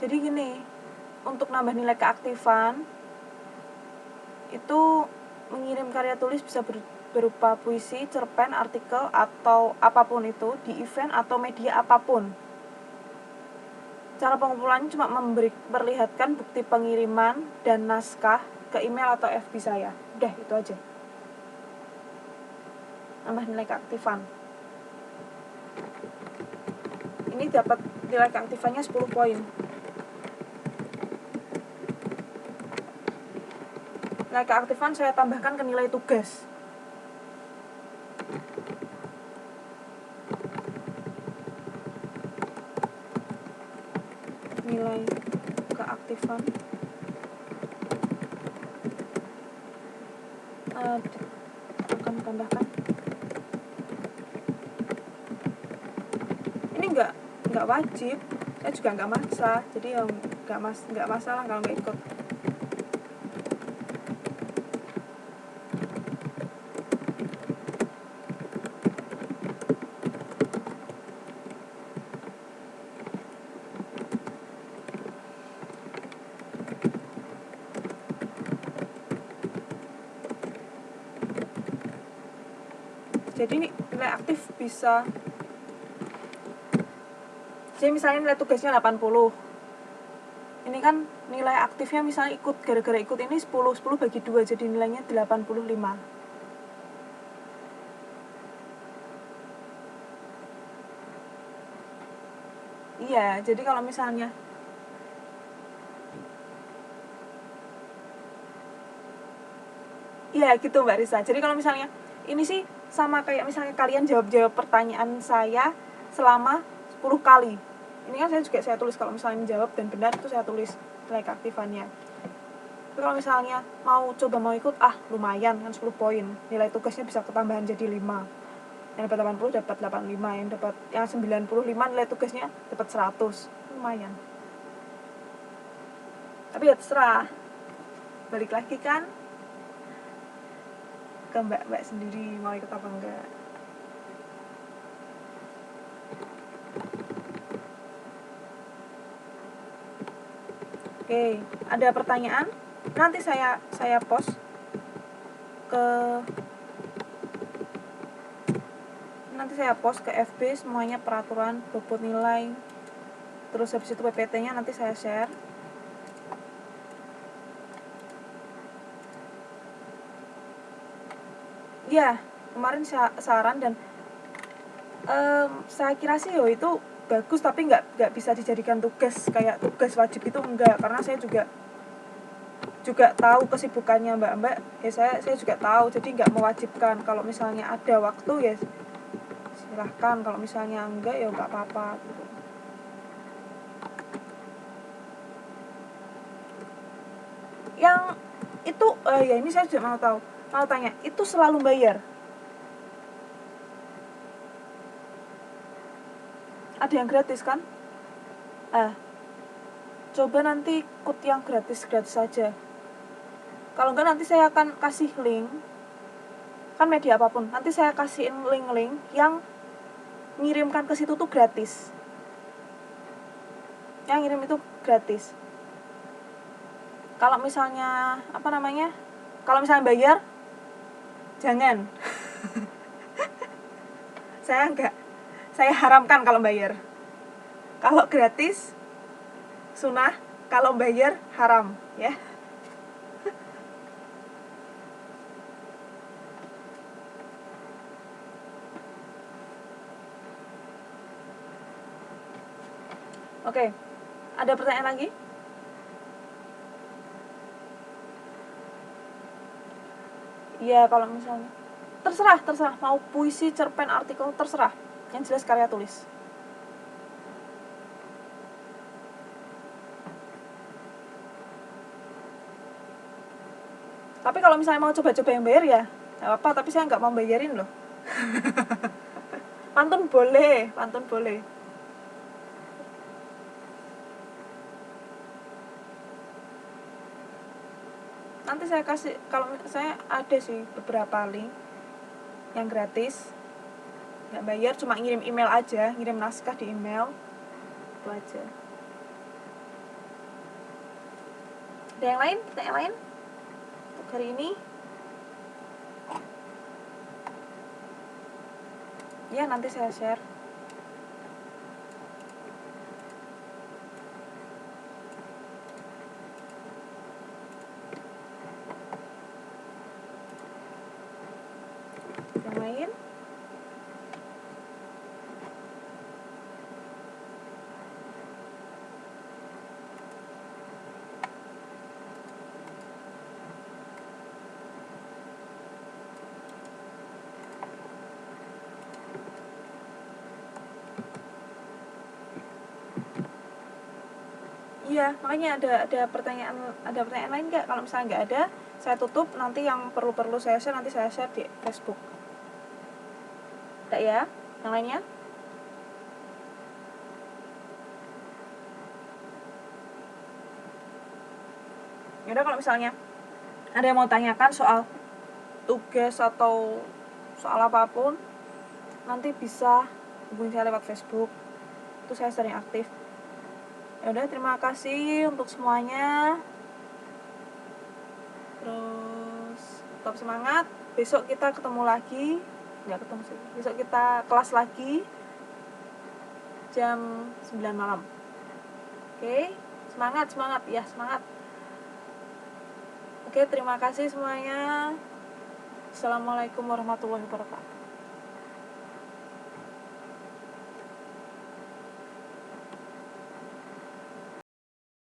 Speaker 1: Jadi gini, untuk nambah nilai keaktifan itu mengirim karya tulis bisa berupa puisi, cerpen, artikel, atau apapun itu di event atau media apapun. Cara pengumpulannya cuma memperlihatkan bukti pengiriman dan naskah ke email atau FB saya. Udah, itu aja. Nambah nilai keaktifan. Ini dapat nilai keaktifannya 10 poin. Nilai keaktifan saya tambahkan ke nilai tugas. Nilai keaktifan akan tambahkan. Ini nggak wajib, saya juga nggak maksa, jadi yang nggak masalah kalau nggak ikut. Jadi nilai aktif bisa, jadi misalnya nilai tugasnya 80, ini kan nilai aktifnya misalnya ikut, gara-gara ikut ini 10 bagi 2, jadi nilainya 85. Iya, jadi kalau misalnya Iya gitu Mbak Risa. Jadi kalau misalnya ini sih sama kayak misalnya kalian jawab pertanyaan saya selama 10 kali. Ini kan saya tulis, kalau misalnya menjawab dan benar itu saya tulis nilai keaktifannya. Tapi kalau misalnya mau ikut, lumayan kan 10 poin. Nilai tugasnya bisa ketambahan jadi 5. Yang dapat 80 dapat 85, yang 95 nilai tugasnya dapat 100. Lumayan. Tapi ya terserah. Balik lagi kan ke mbak sendiri mau ikut apa enggak. Oke, ada pertanyaan? Nanti saya post ke FB semuanya, peraturan bobot nilai. Terus habis itu PPT-nya nanti saya share. Ya, kemarin saran dan saya kira sih itu bagus, tapi nggak bisa dijadikan tugas kayak tugas wajib itu, enggak, karena saya juga tahu kesibukannya mbak ya, saya juga tahu, jadi nggak mewajibkan. Kalau misalnya ada waktu ya silahkan, kalau misalnya enggak ya nggak apa-apa gitu. Yang itu ya ini saya juga mau tanya, itu selalu bayar? Ada yang gratis kan? Coba nanti ikut yang gratis saja. Kalau enggak nanti saya akan kasih link, kan media apapun, nanti saya kasihin link yang ngirimkan ke situ tuh gratis. Yang ngirim itu gratis. Kalau misalnya kalau misalnya bayar, jangan. Saya haramkan kalau bayar. Kalau gratis sunnah, kalau bayar haram, ya. Oke. Ada pertanyaan lagi? Iya, kalau misalnya terserah mau puisi, cerpen, artikel, terserah. Yang jelas karya tulis. Tapi kalau misalnya mau coba-coba yang bayar ya nggak apa-apa, tapi saya nggak mau bayarin loh. Pantun boleh. Nanti saya kasih, kalau saya ada sih beberapa link yang gratis, nggak bayar, cuma ngirim email aja, ngirim naskah di email, itu aja. Ada yang lain? Pertanyaan lain untuk hari ini? Ya, nanti saya share. Yang lain? Iya, makanya ada pertanyaan lain nggak? Kalau misalnya nggak ada, saya tutup. Nanti yang perlu saya share, nanti saya share di Facebook. Tidak ya? Yang lainnya? Yaudah, kalau misalnya ada yang mau tanyakan soal tugas atau soal apapun, nanti bisa hubungi saya lewat Facebook. Itu saya sering aktif. Ya udah, terima kasih untuk semuanya. Terus tetap semangat. Besok kita ketemu lagi. Besok kita kelas lagi jam 9 malam. Oke? Semangat ya, semangat. Oke, terima kasih semuanya. Assalamualaikum warahmatullahi wabarakatuh.